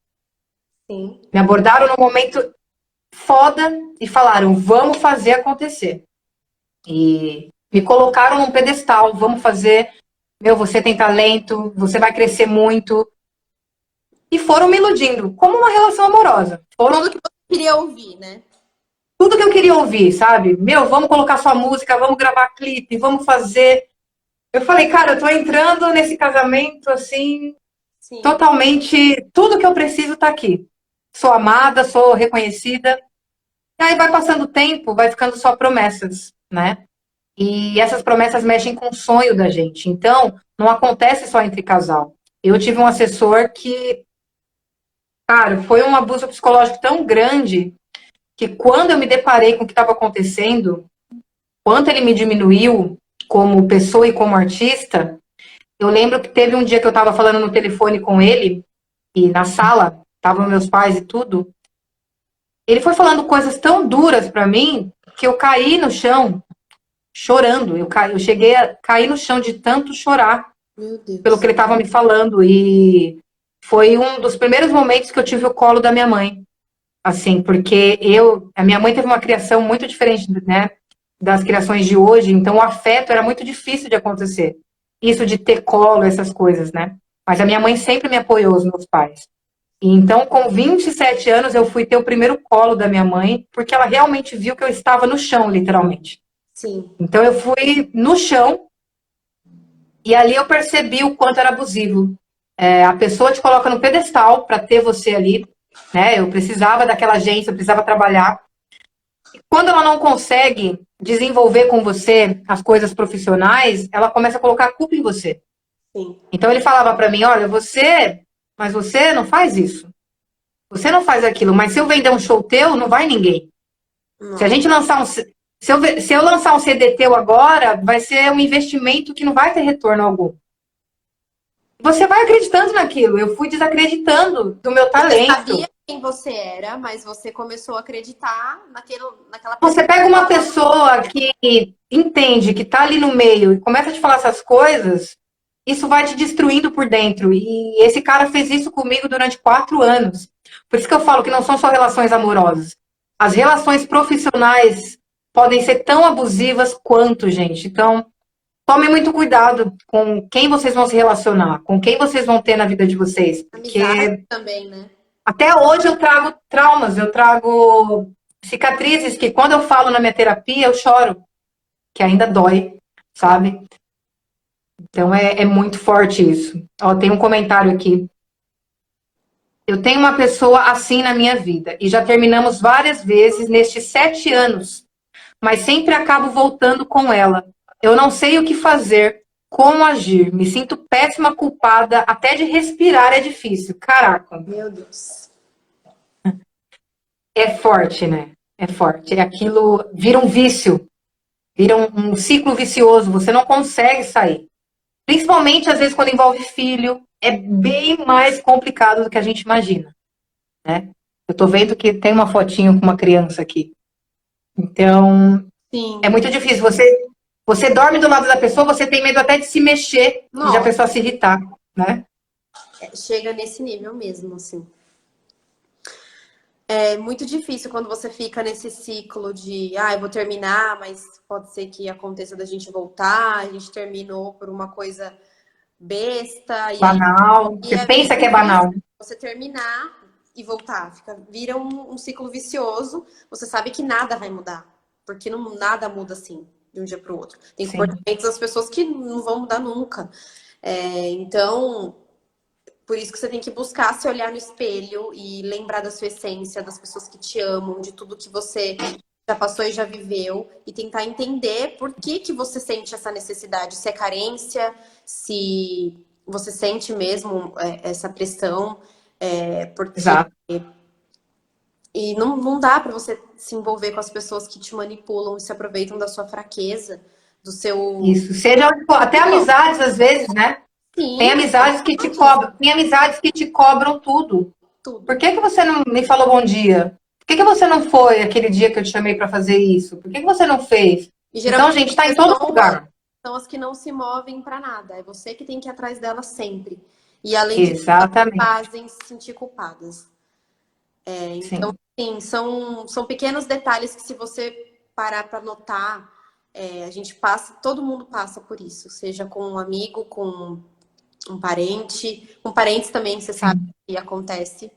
sim. Me abordaram num momento foda e falaram: vamos fazer acontecer. E me colocaram num pedestal: vamos fazer. Meu, você tem talento, você vai crescer muito. E foram me iludindo, como uma relação amorosa. Tudo Foram que você queria ouvir, né? tudo que eu queria ouvir, sabe? Meu, vamos colocar sua música, vamos gravar clipe, vamos fazer. Eu falei, cara, eu tô entrando nesse casamento assim, Sim. totalmente. Tudo que eu preciso tá aqui. Sou amada, sou reconhecida. E aí vai passando o tempo, vai ficando só promessas, né? E essas promessas mexem com o sonho da gente. Então, não acontece só entre casal. Eu tive um assessor que, cara, foi um abuso psicológico tão grande que quando eu me deparei com o que estava acontecendo, quanto ele me diminuiu como pessoa e como artista, eu lembro que teve um dia que eu estava falando no telefone com ele, e na sala, estavam meus pais e tudo, ele foi falando coisas tão duras para mim que eu caí no chão chorando. Eu cheguei a cair no chão de tanto chorar Meu pelo que Deus. ele estava me falando. E foi um dos primeiros momentos que eu tive o colo da minha mãe. Assim, porque a minha mãe teve uma criação muito diferente, né, das criações de hoje, então o afeto era muito difícil de acontecer. Isso de ter colo, essas coisas, né? Mas a minha mãe sempre me apoiou, os meus pais. E então, com 27 anos, eu fui ter o primeiro colo da minha mãe, porque ela realmente viu que eu estava no chão, literalmente. Sim. Então, eu fui no chão e ali eu percebi o quanto era abusivo. A pessoa te coloca no pedestal para ter você ali, né? Eu precisava daquela agência, eu precisava trabalhar. Quando ela não consegue desenvolver com você as coisas profissionais, ela começa a colocar a culpa em você. Sim. Então ele falava para mim, olha, mas você não faz isso. Você não faz aquilo, mas se eu vender um show teu, não vai ninguém. Se a Não. gente lançar se eu lançar um CD teu agora, vai ser um investimento que não vai ter retorno algum. Você vai acreditando naquilo. Eu fui desacreditando do meu Você sabia talento. quem você era, mas você começou a acreditar naquela Você pessoa pega que uma falava. pessoa que entende, que está ali no meio e começa a te falar essas coisas, isso vai te destruindo por dentro. E esse cara fez isso comigo durante 4 anos. Por isso que eu falo que não são só relações amorosas. As relações profissionais podem ser tão abusivas quanto, gente. Então, tome muito cuidado com quem vocês vão se relacionar, com quem vocês vão ter na vida de vocês, Amizade porque também, né? até hoje eu trago traumas, eu trago cicatrizes que quando eu falo na minha terapia eu choro, que ainda dói, sabe? Então é muito forte isso. Ó, tem um comentário aqui. Eu tenho uma pessoa assim na minha vida e já terminamos várias vezes nestes 7 anos, mas sempre acabo voltando com ela. Eu não sei o que fazer, como agir. Me sinto péssima, culpada, até de respirar é difícil. Caraca, Meu Deus. é forte, né? É forte. É aquilo vira um vício, vira um ciclo vicioso. Você não consegue sair. Principalmente às vezes quando envolve filho, é bem mais complicado do que a gente imagina, né? Eu tô vendo que tem uma fotinho com uma criança aqui. Então, é Sim. muito difícil. Você dorme do lado da pessoa, você tem medo até de se mexer e de a Nossa, pessoa se irritar, né? chega nesse nível mesmo, assim. É muito difícil quando você fica nesse ciclo de, eu vou terminar, mas pode ser que aconteça da gente voltar, a gente terminou por uma coisa besta, e aí Banal. e Você é bem pensa que é difícil banal. você terminar, e voltar. Vira um ciclo vicioso. Você sabe que nada vai mudar. Porque não, nada muda assim, de um dia para o outro. Tem Sim. comportamentos das pessoas que não vão mudar nunca. Então, por isso que você tem que buscar se olhar no espelho e lembrar da sua essência, das pessoas que te amam, de tudo que você já passou e já viveu, e tentar entender por que você sente essa necessidade, se é carência, se você sente mesmo essa pressão, porque Exato. e não dá para você se envolver com as pessoas que te manipulam e se aproveitam da sua fraqueza, do seu. Isso. Seja até amizades, às vezes, né? Tem Sim, amizades que te cobram, tem amizades que te cobram tudo. Por tudo. que você não me falou bom dia? Por que você não foi aquele dia que eu te chamei para fazer isso? Por que você não fez? E Então, a geralmente gente está as em todo pessoas lugar. são as que não se movem para nada. É você que tem que ir atrás delas sempre. E além disso, elas Exatamente. fazem se sentir culpadas. Então, Sim. sim, são pequenos detalhes que se você parar para notar, a gente passa, todo mundo passa por isso, seja com um amigo, com um parente, com parentes também, você sabe Sim. que acontece.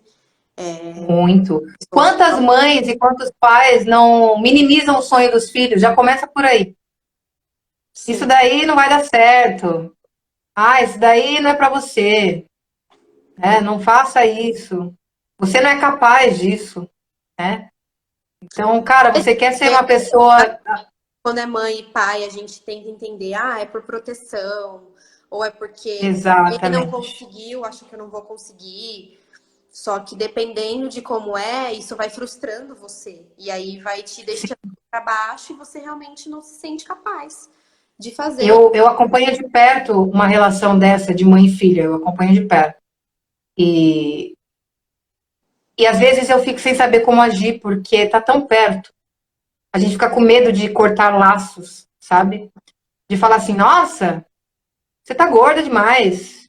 Muito. Pessoas que Quantas mães e quantos pais não minimizam o sonho dos filhos? Já começa por aí. Isso sim, daí não vai dar certo. Ah, isso daí não é para você. Né? Não faça isso. Você não é capaz disso, né? Então, cara, você quer ser uma pessoa. quando é mãe e pai, a gente tenta entender, é por proteção, ou é porque ele não Exatamente. conseguiu, acho que eu não vou conseguir. Só que dependendo de como é, isso vai frustrando você. E aí vai te deixando para baixo e você realmente não se sente capaz de fazer. Eu acompanho de perto uma relação dessa de mãe e filha, eu acompanho de perto. E, e às vezes eu fico sem saber como agir, porque tá tão perto. A gente fica com medo de cortar laços, sabe? De falar assim, nossa, você tá gorda demais.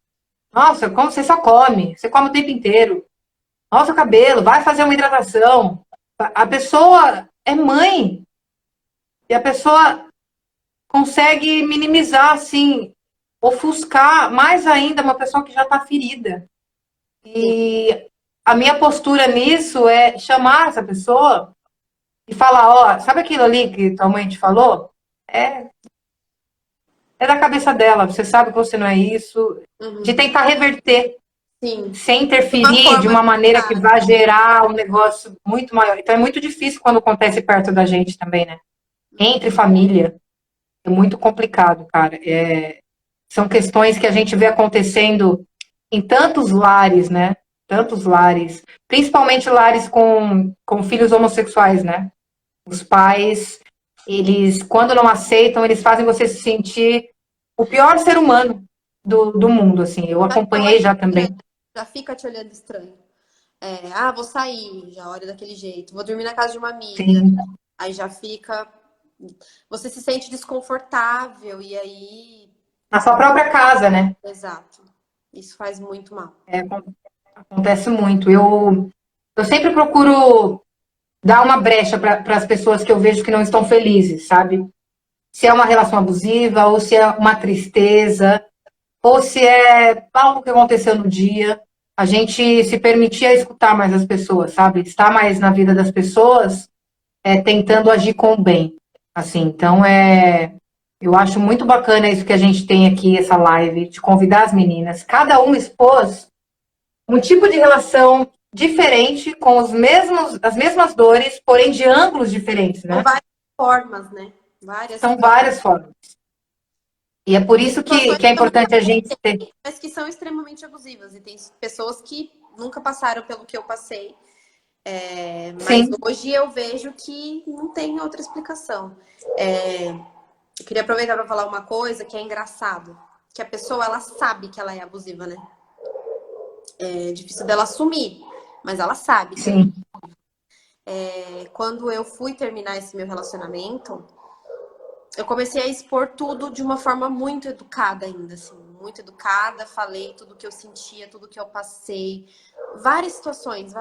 Nossa, como você só come? Você come o tempo inteiro. Nossa, o cabelo, vai fazer uma hidratação. A pessoa é mãe. E a pessoa consegue minimizar, assim, ofuscar mais ainda uma pessoa que já está ferida. Sim, E a minha postura nisso é chamar essa pessoa e falar, ó, sabe aquilo ali que tua mãe te falou? É, é da cabeça dela, você sabe que você não é isso. De uhum. tentar reverter, Sim. sem Uma interferir de forma uma maneira que eficaz. vá gerar um negócio muito maior. Então é muito difícil quando acontece perto da gente também, né? Entre família. É muito complicado, cara. São questões que a gente vê acontecendo em tantos lares, né? Tantos lares. Principalmente lares com filhos homossexuais, né? Os pais, eles, quando não aceitam, eles fazem você se sentir o pior ser humano do mundo, assim. Eu Já fica logo acompanhei já estranho, também. já fica te olhando estranho. Vou sair, já olha daquele jeito. Vou dormir na casa de uma amiga. Sim. Aí já fica. Você se sente desconfortável e aí. Na sua própria casa, né? Exato. Isso faz muito mal. É, acontece muito. Eu sempre procuro dar uma brecha para as pessoas que eu vejo que não estão felizes, sabe? Se é uma relação abusiva, ou se é uma tristeza, ou se é algo que aconteceu no dia. A gente se permitir a escutar mais as pessoas, sabe? Estar mais na vida das pessoas, tentando agir com o bem. Assim, então eu acho muito bacana isso que a gente tem aqui, essa live, de convidar as meninas. Cada uma expôs um tipo de relação diferente, com as mesmas dores, porém de ângulos diferentes, São né? várias formas, né? Várias São situações. várias formas. E é por isso Situações que é também, importante a gente ter. mas que são extremamente abusivas. E tem pessoas que nunca passaram pelo que eu passei. Mas Sim, hoje eu vejo que não tem outra explicação. Eu queria aproveitar para falar uma coisa que é engraçado. Que a pessoa, ela sabe que ela é abusiva, né? É difícil dela assumir, mas ela sabe que sim, quando eu fui terminar esse meu relacionamento, eu comecei a expor tudo de uma forma muito educada ainda, assim, muito educada, falei tudo que eu sentia, tudo que eu passei, várias situações,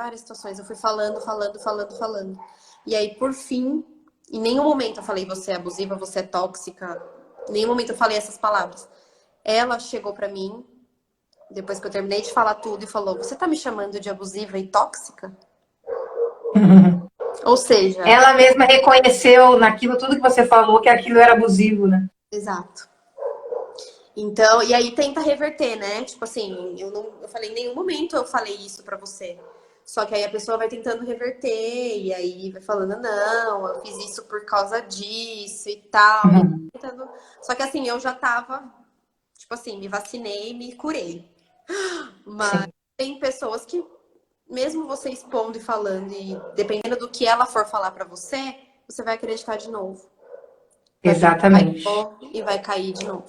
eu fui falando, falando, falando, falando. E aí, por fim, em nenhum momento eu falei você é abusiva, você é tóxica, em nenhum momento eu falei essas palavras. Ela chegou pra mim, depois que eu terminei de falar tudo, e falou: você tá me chamando de abusiva e tóxica? Ou seja, Ela mesma reconheceu naquilo tudo que você falou que aquilo era abusivo, né? exato. Então, e aí tenta reverter, né? Tipo assim, eu falei, em nenhum momento eu falei isso pra você. Só que aí a pessoa vai tentando reverter, e aí vai falando, não, eu fiz isso por causa disso e tal. E Uhum. tentando... Só que assim, eu já tava, tipo assim, me vacinei, me curei. Mas Sim, tem pessoas que, mesmo você expondo e falando, e dependendo do que ela for falar pra você, você vai acreditar de novo. Vai pensar exatamente. e vai cair de novo.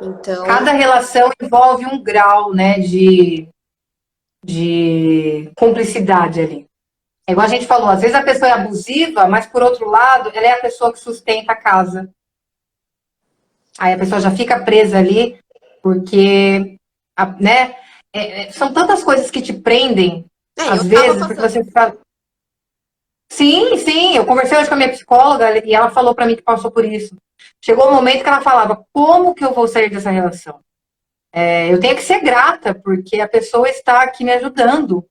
Então, Cada relação envolve um grau, né, de cumplicidade ali. É igual a gente falou, às vezes a pessoa é abusiva, mas por outro lado, ela é a pessoa que sustenta a casa. Aí a pessoa já fica presa ali, porque, né, são tantas coisas que te prendem, eu às tava vezes, porque passando. você fica. Sim, sim, eu conversei hoje com a minha psicóloga e ela falou para mim que passou por isso. Chegou um momento que ela falava, como que eu vou sair dessa relação? Eu tenho que ser grata, porque a pessoa está aqui me ajudando.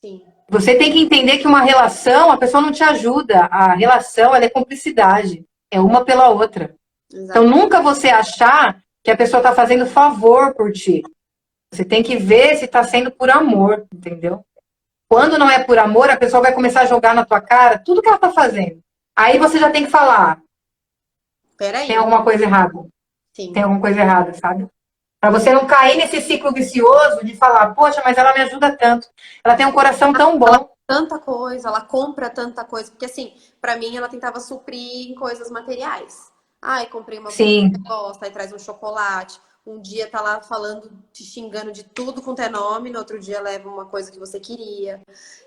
Sim, Você tem que entender que uma relação, a pessoa não te ajuda. A relação, ela é cumplicidade. É uma pela outra. Então, exato. nunca você achar que a pessoa está fazendo favor por ti. Você tem que ver se está sendo por amor, entendeu? Quando não é por amor, a pessoa vai começar a jogar na tua cara tudo que ela está fazendo. Aí você já tem que falar, tem Peraí. alguma coisa errada. Tem Sim. alguma coisa errada, sabe? Para você não cair nesse ciclo vicioso de falar, poxa, mas ela me ajuda tanto. Ela tem um coração tão Ela bom. tanta coisa, ela compra tanta coisa, porque assim, pra mim ela tentava suprir em coisas materiais. Ai, comprei uma blusa que você Sim, gosta, aí traz um chocolate. Um dia tá lá falando, te xingando de tudo com teu nome, no outro dia leva uma coisa que você queria.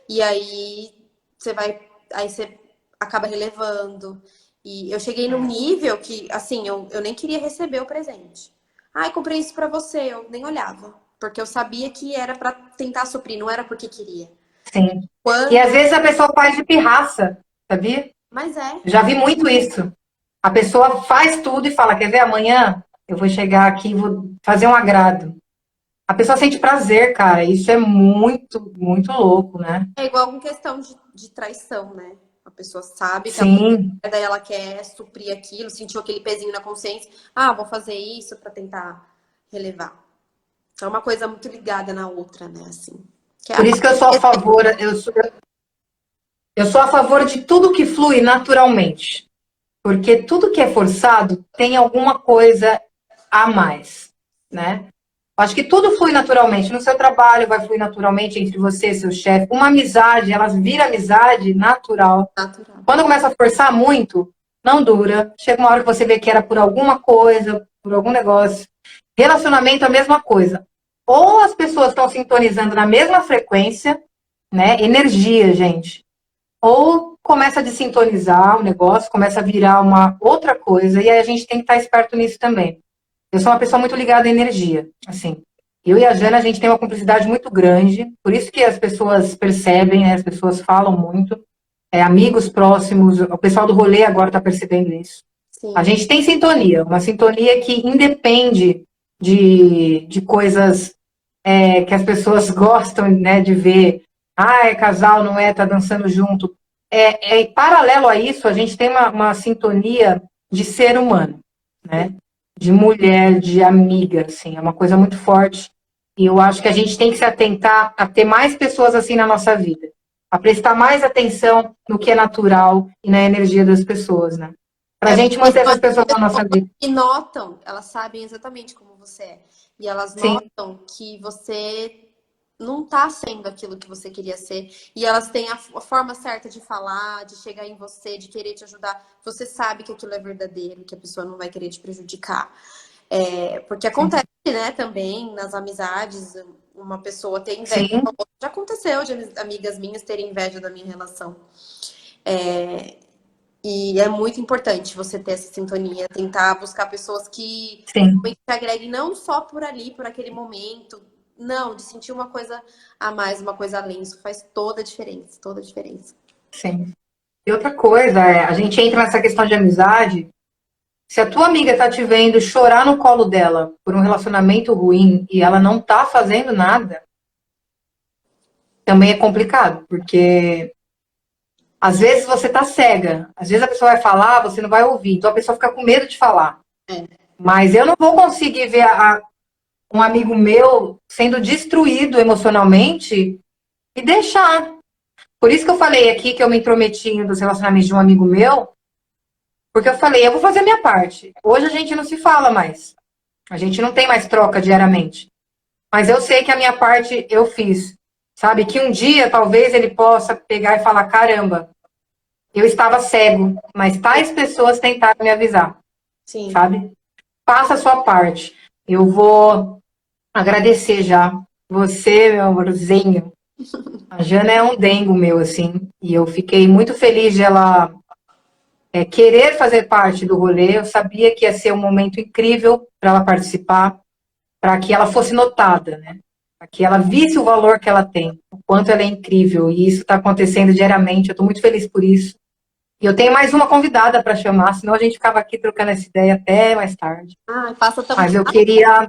E aí você vai, aí você acaba relevando. E eu cheguei num nível que, assim, eu nem queria receber o presente. Ai, comprei isso pra você, eu nem olhava. Porque eu sabia que era pra tentar suprir, não era porque queria. sim. E às Quando. vezes a pessoa faz de pirraça, sabia? Mas é. Já vi muito isso. A pessoa faz tudo e fala, quer ver, amanhã eu vou chegar aqui e vou fazer um agrado. A pessoa sente prazer, cara. Isso é muito, muito louco, né? É igual com questão de traição, né? A pessoa sabe que ela, Sim, daí ela quer suprir aquilo, sentiu aquele pezinho na consciência. Ah, vou fazer isso pra tentar relevar. É uma coisa muito ligada na outra, né? Assim. Que é por a isso que eu sou a favor, eu sou a favor de tudo que flui naturalmente. Porque tudo que é forçado tem alguma coisa a mais, né? Acho que tudo flui naturalmente. No seu trabalho vai fluir naturalmente entre você e seu chefe. Uma amizade, elas viram amizade natural. natural. Quando começa a forçar muito, não dura. Chega uma hora que você vê que era por alguma coisa, por algum negócio. Relacionamento, a mesma coisa. Ou as pessoas estão sintonizando na mesma frequência, né? Energia, gente. Ou começa a desintonizar o negócio, começa a virar uma outra coisa, e aí a gente tem que estar esperto nisso também. Eu sou uma pessoa muito ligada à energia, assim. Eu e a Jana, a gente tem uma cumplicidade muito grande, por isso que as pessoas percebem, né, as pessoas falam muito, amigos próximos, o pessoal do rolê agora está percebendo isso. A Sim. gente tem sintonia, uma sintonia que independe de coisas que as pessoas gostam, né, de ver. Ah, é casal, não é? Tá dançando junto. Paralelo a isso, a gente tem uma sintonia de ser humano, né? De mulher, de amiga, assim, é uma coisa muito forte. E eu acho que a gente tem que se atentar a ter mais pessoas assim na nossa vida, a prestar mais atenção no que é natural e na energia das pessoas, né? Para a É gente porque manter são essas as pessoas na nossa pessoas vida. que notam, elas sabem exatamente como você é. E elas Sim, notam que você não tá sendo aquilo que você queria ser. E elas têm a forma certa de falar, de chegar em você, de querer te ajudar. Você sabe que aquilo é verdadeiro, que a pessoa não vai querer te prejudicar. Porque sim, acontece, né, também nas amizades, uma pessoa ter inveja da sim, outra. Já aconteceu de amigas minhas terem inveja da minha relação. E é muito importante você ter essa sintonia, tentar buscar pessoas que sim. te agreguem não só por ali, por aquele momento, não, de sentir uma coisa a mais, uma coisa além. Isso faz toda a diferença, toda a diferença. Sim. E outra coisa, a gente entra nessa questão de amizade. Se a tua amiga tá te vendo chorar no colo dela por um relacionamento ruim e ela não tá fazendo nada, também é complicado, porque às vezes você tá cega, às vezes a pessoa vai falar, você não vai ouvir, então a pessoa fica com medo de falar. É. Mas eu não vou conseguir ver um amigo meu sendo destruído emocionalmente e deixar. Por isso que eu falei aqui que eu me intrometi em um dos relacionamentos de um amigo meu, porque eu falei, eu vou fazer a minha parte. Hoje a gente não se fala mais. A gente não tem mais troca diariamente. Mas eu sei que a minha parte eu fiz. Sabe? Que um dia talvez ele possa pegar e falar: caramba, eu estava cego, mas tais pessoas tentaram me avisar. Sim. Sabe? Faça a sua parte. Eu vou agradecer já. Você, meu amorzinho. A Jana é um dengo meu, assim. E eu fiquei muito feliz de ela querer fazer parte do rolê. Eu sabia que ia ser um momento incrível para ela participar, para que ela fosse notada, né? Para que ela visse o valor que ela tem, o quanto ela é incrível. E isso está acontecendo diariamente. Eu estou muito feliz por isso. E eu tenho mais uma convidada para chamar, senão a gente ficava aqui trocando essa ideia até mais tarde. Ah, faça também. Mas eu queria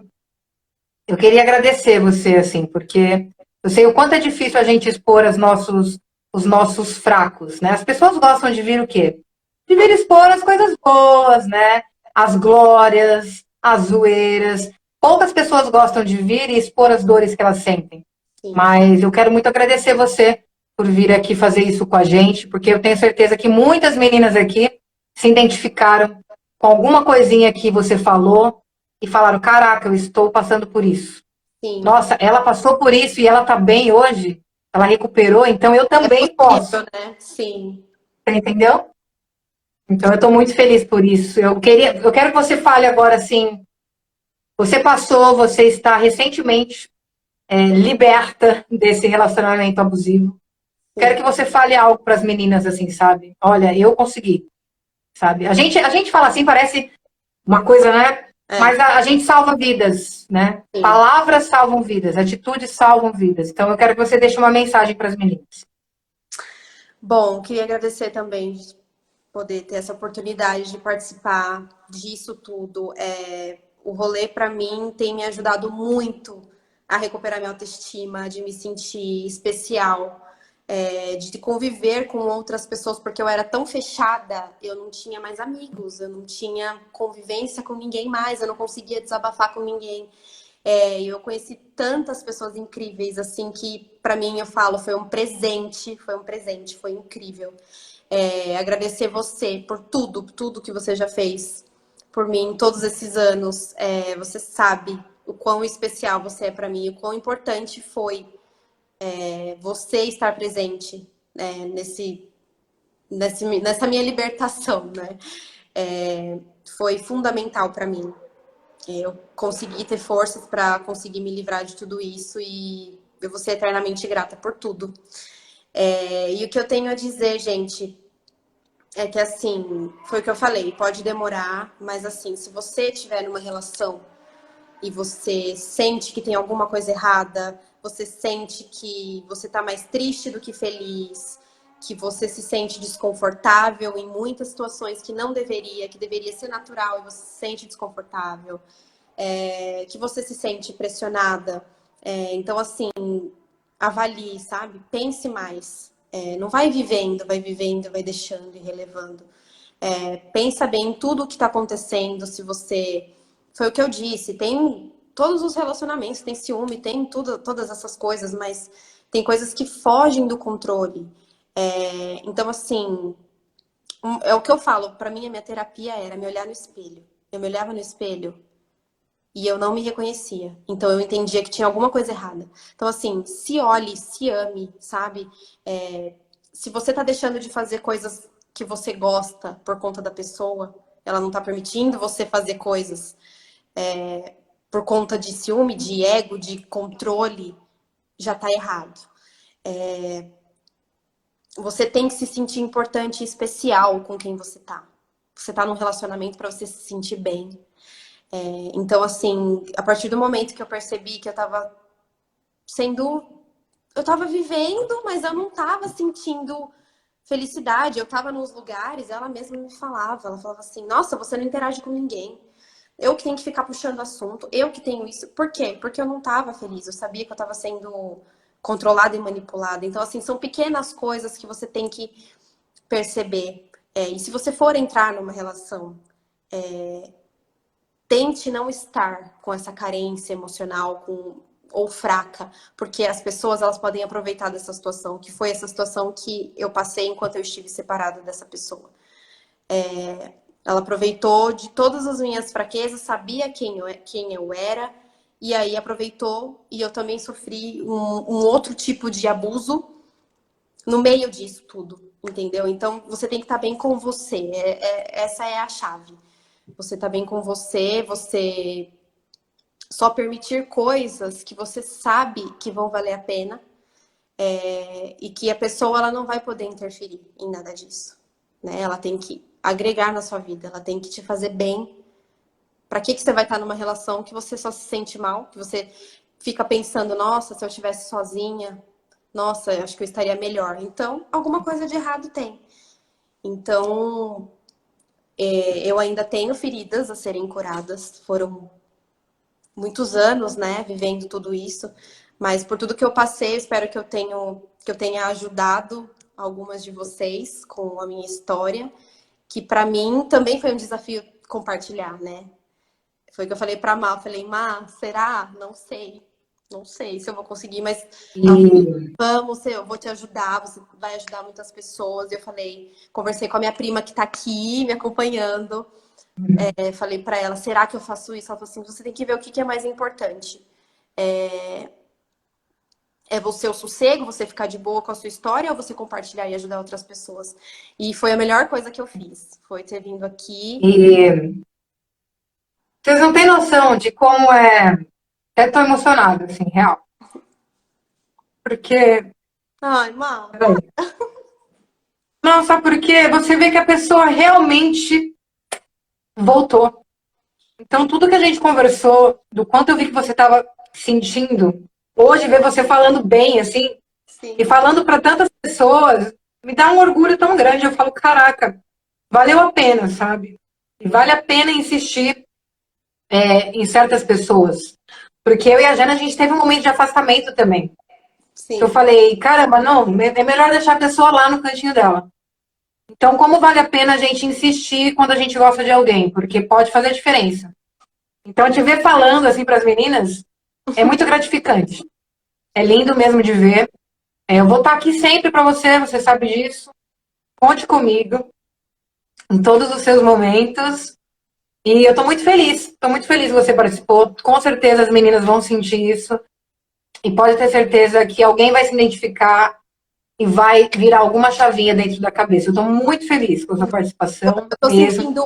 agradecer você, assim, porque eu sei o quanto é difícil a gente expor os nossos fracos, né? As pessoas gostam de vir o quê? De vir expor as coisas boas, né? As glórias, as zoeiras. Poucas pessoas gostam de vir e expor as dores que elas sentem. Sim. Mas eu quero muito agradecer você por vir aqui fazer isso com a gente, porque eu tenho certeza que muitas meninas aqui se identificaram com alguma coisinha que você falou e falaram: caraca, eu estou passando por isso. Sim. Nossa, ela passou por isso e ela tá bem hoje. Ela recuperou, então eu É também possível, posso. né? Sim. Você entendeu? Então eu estou muito feliz por isso. Eu quero que você fale agora assim. Você passou, você está recentemente liberta desse relacionamento abusivo. Quero Sim. que você fale algo para as meninas assim, sabe? Olha, eu consegui, sabe? A gente fala assim, parece uma coisa, né? É, Mas a gente salva vidas, né? sim. Palavras salvam vidas, atitudes salvam vidas. Então eu quero que você deixe uma mensagem para as meninas. Bom, queria agradecer também de poder ter essa oportunidade de participar disso tudo. O rolê, para mim, tem me ajudado muito a recuperar minha autoestima, de me sentir especial, de conviver com outras pessoas, porque eu era tão fechada, eu não tinha mais amigos, eu não tinha convivência com ninguém mais, eu não conseguia desabafar com ninguém. Eu conheci tantas pessoas incríveis, assim, que para mim eu falo, foi um presente, foi incrível. Agradecer você por tudo, tudo que você já fez por mim todos esses anos. Você sabe o quão especial você é para mim, o quão importante foi você estar presente nessa minha libertação, né? Foi fundamental para mim. Eu consegui ter forças para conseguir me livrar de tudo isso e eu vou ser eternamente grata por tudo. E o que eu tenho a dizer, gente, é que assim, foi o que eu falei, pode demorar, mas assim, se você estiver numa relação e você sente que tem alguma coisa errada, você sente que você tá mais triste do que feliz, que você se sente desconfortável em muitas situações que não deveria, que deveria ser natural e você se sente desconfortável, que você se sente pressionada. Então, assim, avalie, sabe? Pense mais. Não vai vivendo, vai deixando e relevando. Pensa bem em tudo o que está acontecendo, se você... Foi o que eu disse, tem todos os relacionamentos, tem ciúme, tem todas essas coisas, mas tem coisas que fogem do controle. Então, assim, é o que eu falo, para mim a minha terapia era me olhar no espelho. Eu me olhava no espelho e eu não me reconhecia. Então eu entendia que tinha alguma coisa errada. Então, assim, se olhe, se ame, sabe? Se você tá deixando de fazer coisas que você gosta por conta da pessoa, ela não tá permitindo você fazer coisas por conta de ciúme, de ego, de controle, já tá errado. Você tem que se sentir importante e especial com quem você tá. Você tá num relacionamento para você se sentir bem. Então, assim, a partir do momento que eu percebi que eu tava sendo. Eu tava vivendo, mas eu não tava sentindo felicidade. Eu tava nos lugares, ela mesma me falava. Ela falava assim, nossa, você não interage com ninguém. Eu que tenho que ficar puxando assunto, eu que tenho isso. Por quê? Porque eu não tava feliz. Eu sabia que eu tava sendo controlada e manipulada. Então, assim, são pequenas coisas que você tem que perceber. E se você for entrar numa relação, tente não estar com essa carência emocional ou fraca, porque as pessoas elas podem aproveitar dessa situação, que foi essa situação que eu passei enquanto eu estive separada dessa pessoa. Ela aproveitou de todas as minhas fraquezas, sabia quem eu era, e aí aproveitou, e eu também sofri um outro tipo de abuso no meio disso tudo, entendeu? Então você tem que estar bem com você, essa é a chave. Você tá bem com você só permitir coisas que você sabe que vão valer a pena, e que a pessoa ela não vai poder interferir em nada disso, né? Ela tem que agregar na sua vida, ela tem que te fazer bem. Para que você vai estar numa relação que você só se sente mal, que você fica pensando, nossa, se eu estivesse sozinha, nossa, eu acho que eu estaria melhor. Então, alguma coisa de errado tem. Então, eu ainda tenho feridas a serem curadas, foram muitos anos, né, vivendo tudo isso, mas por tudo que eu passei, espero que eu tenha ajudado algumas de vocês com a minha história, que para mim também foi um desafio compartilhar, né? Foi o que eu falei para Má, eu falei, Má, será? Não sei. Não sei se eu vou conseguir, mas E vamos, eu vou te ajudar, você vai ajudar muitas pessoas. Eu falei, conversei com a minha prima que tá aqui me acompanhando. Falei para ela, será que eu faço isso? Ela falou assim, você tem que ver o que é mais importante. É você o sossego, você ficar de boa com a sua história ou você compartilhar e ajudar outras pessoas? E foi a melhor coisa que eu fiz. Foi ter vindo aqui. E vocês não têm noção de como é. Até tô emocionada, assim, real. Porque. Ai, Má. Não, só porque você vê que a pessoa realmente voltou. Então, tudo que a gente conversou, do quanto eu vi que você estava sentindo, hoje ver você falando bem, assim, e Sim. falando para tantas pessoas, me dá um orgulho tão grande. Eu falo, caraca, valeu a pena, sabe? E vale a pena insistir em certas pessoas. Porque eu e a Jana, a gente teve um momento de afastamento também. Que eu Sim. falei, caramba, não, é melhor deixar a pessoa lá no cantinho dela. Então, como vale a pena a gente insistir quando a gente gosta de alguém? Porque pode fazer diferença. Então, te ver falando assim para as meninas é muito gratificante. É lindo mesmo de ver. Eu vou estar aqui sempre para você, você sabe disso. Conte comigo em todos os seus momentos. E eu estou muito feliz que você participou. Com certeza as meninas vão sentir isso. E pode ter certeza que alguém vai se identificar e vai virar alguma chavinha dentro da cabeça. Eu estou muito feliz com a sua participação Eu tô mesmo. sentindo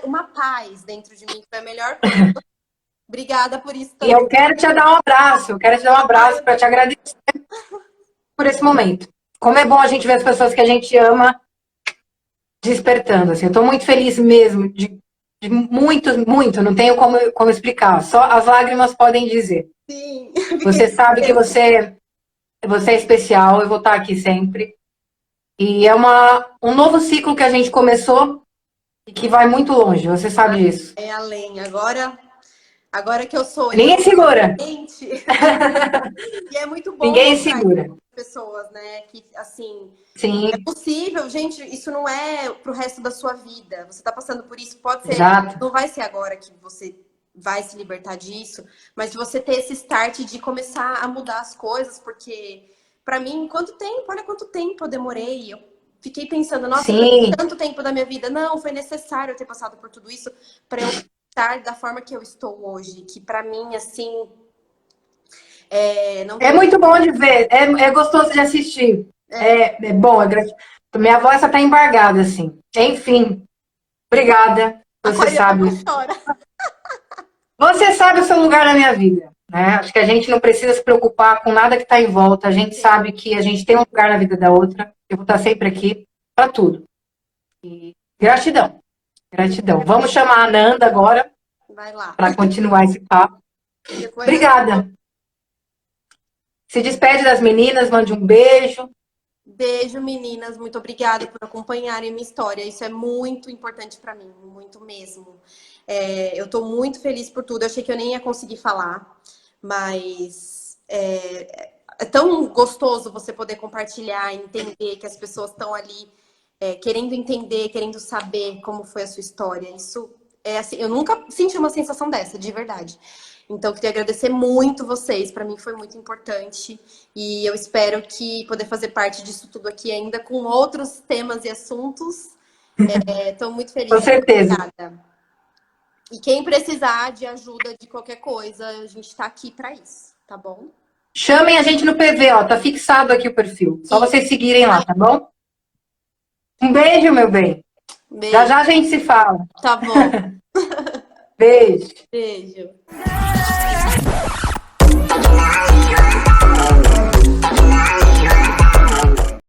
uma paz dentro de mim, que foi a melhor coisa. Obrigada por isso E também. eu quero te dar um abraço, eu quero te dar um abraço para te agradecer por esse momento. Como é bom a gente ver as pessoas que a gente ama despertando. Assim. Eu estou muito feliz mesmo, de muito, muito, não tenho como explicar. Só as lágrimas podem dizer. Sim, Você fiquei. sabe que você é especial, eu vou estar aqui sempre. E é um novo ciclo que a gente começou e que vai muito longe, você sabe disso. É além. Agora que eu sou eu, Ninguém segura, gente. E é muito bom ninguém mostrar isso segura. para pessoas, né? Que assim, é Sim, possível, gente, isso não é pro resto da sua vida. Você tá passando por isso, pode ser, exato. não vai ser agora que você vai se libertar disso, mas você ter esse start de começar a mudar as coisas, porque para mim, quanto tempo, olha quanto tempo eu demorei. Eu fiquei pensando, nossa, eu perdi Sim, tanto tempo da minha vida. Não, foi necessário eu ter passado por tudo isso para eu estar da forma que eu estou hoje, que para mim assim, não é tem. muito bom de ver, é gostoso de assistir. É bom, é gratificante. Minha voz está embargada, assim. Enfim, obrigada. Você Aquariana não sabe. chora. Você sabe o seu lugar na minha vida. Né? Acho que a gente não precisa se preocupar com nada que está em volta. A gente sabe que a gente tem um lugar na vida da outra. Eu vou estar sempre aqui para tudo. E gratidão. Gratidão. Vamos chamar a Nanda agora Vai lá. para continuar esse papo. Depois eu. Obrigada. Se despede das meninas, mande um beijo. Beijo, meninas. Muito obrigada por acompanharem minha história. Isso é muito importante para mim, muito mesmo. Eu estou muito feliz por tudo. Eu achei que eu nem ia conseguir falar, mas é tão gostoso você poder compartilhar, entender que as pessoas estão ali querendo entender, querendo saber como foi a sua história. Isso é assim, eu nunca senti uma sensação dessa, de verdade. Então, eu queria agradecer muito vocês. Para mim foi muito importante. E eu espero que poder fazer parte disso tudo aqui ainda com outros temas e assuntos. Estou muito Com feliz. certeza. Obrigada. E quem precisar de ajuda de qualquer coisa, a gente está aqui para isso, tá bom? Chamem a gente no PV, ó. Tá fixado aqui o perfil. Só vocês seguirem lá, tá bom? Um beijo, meu bem. Já Beijo. já a gente se fala. Tá bom. Beijo. Beijo.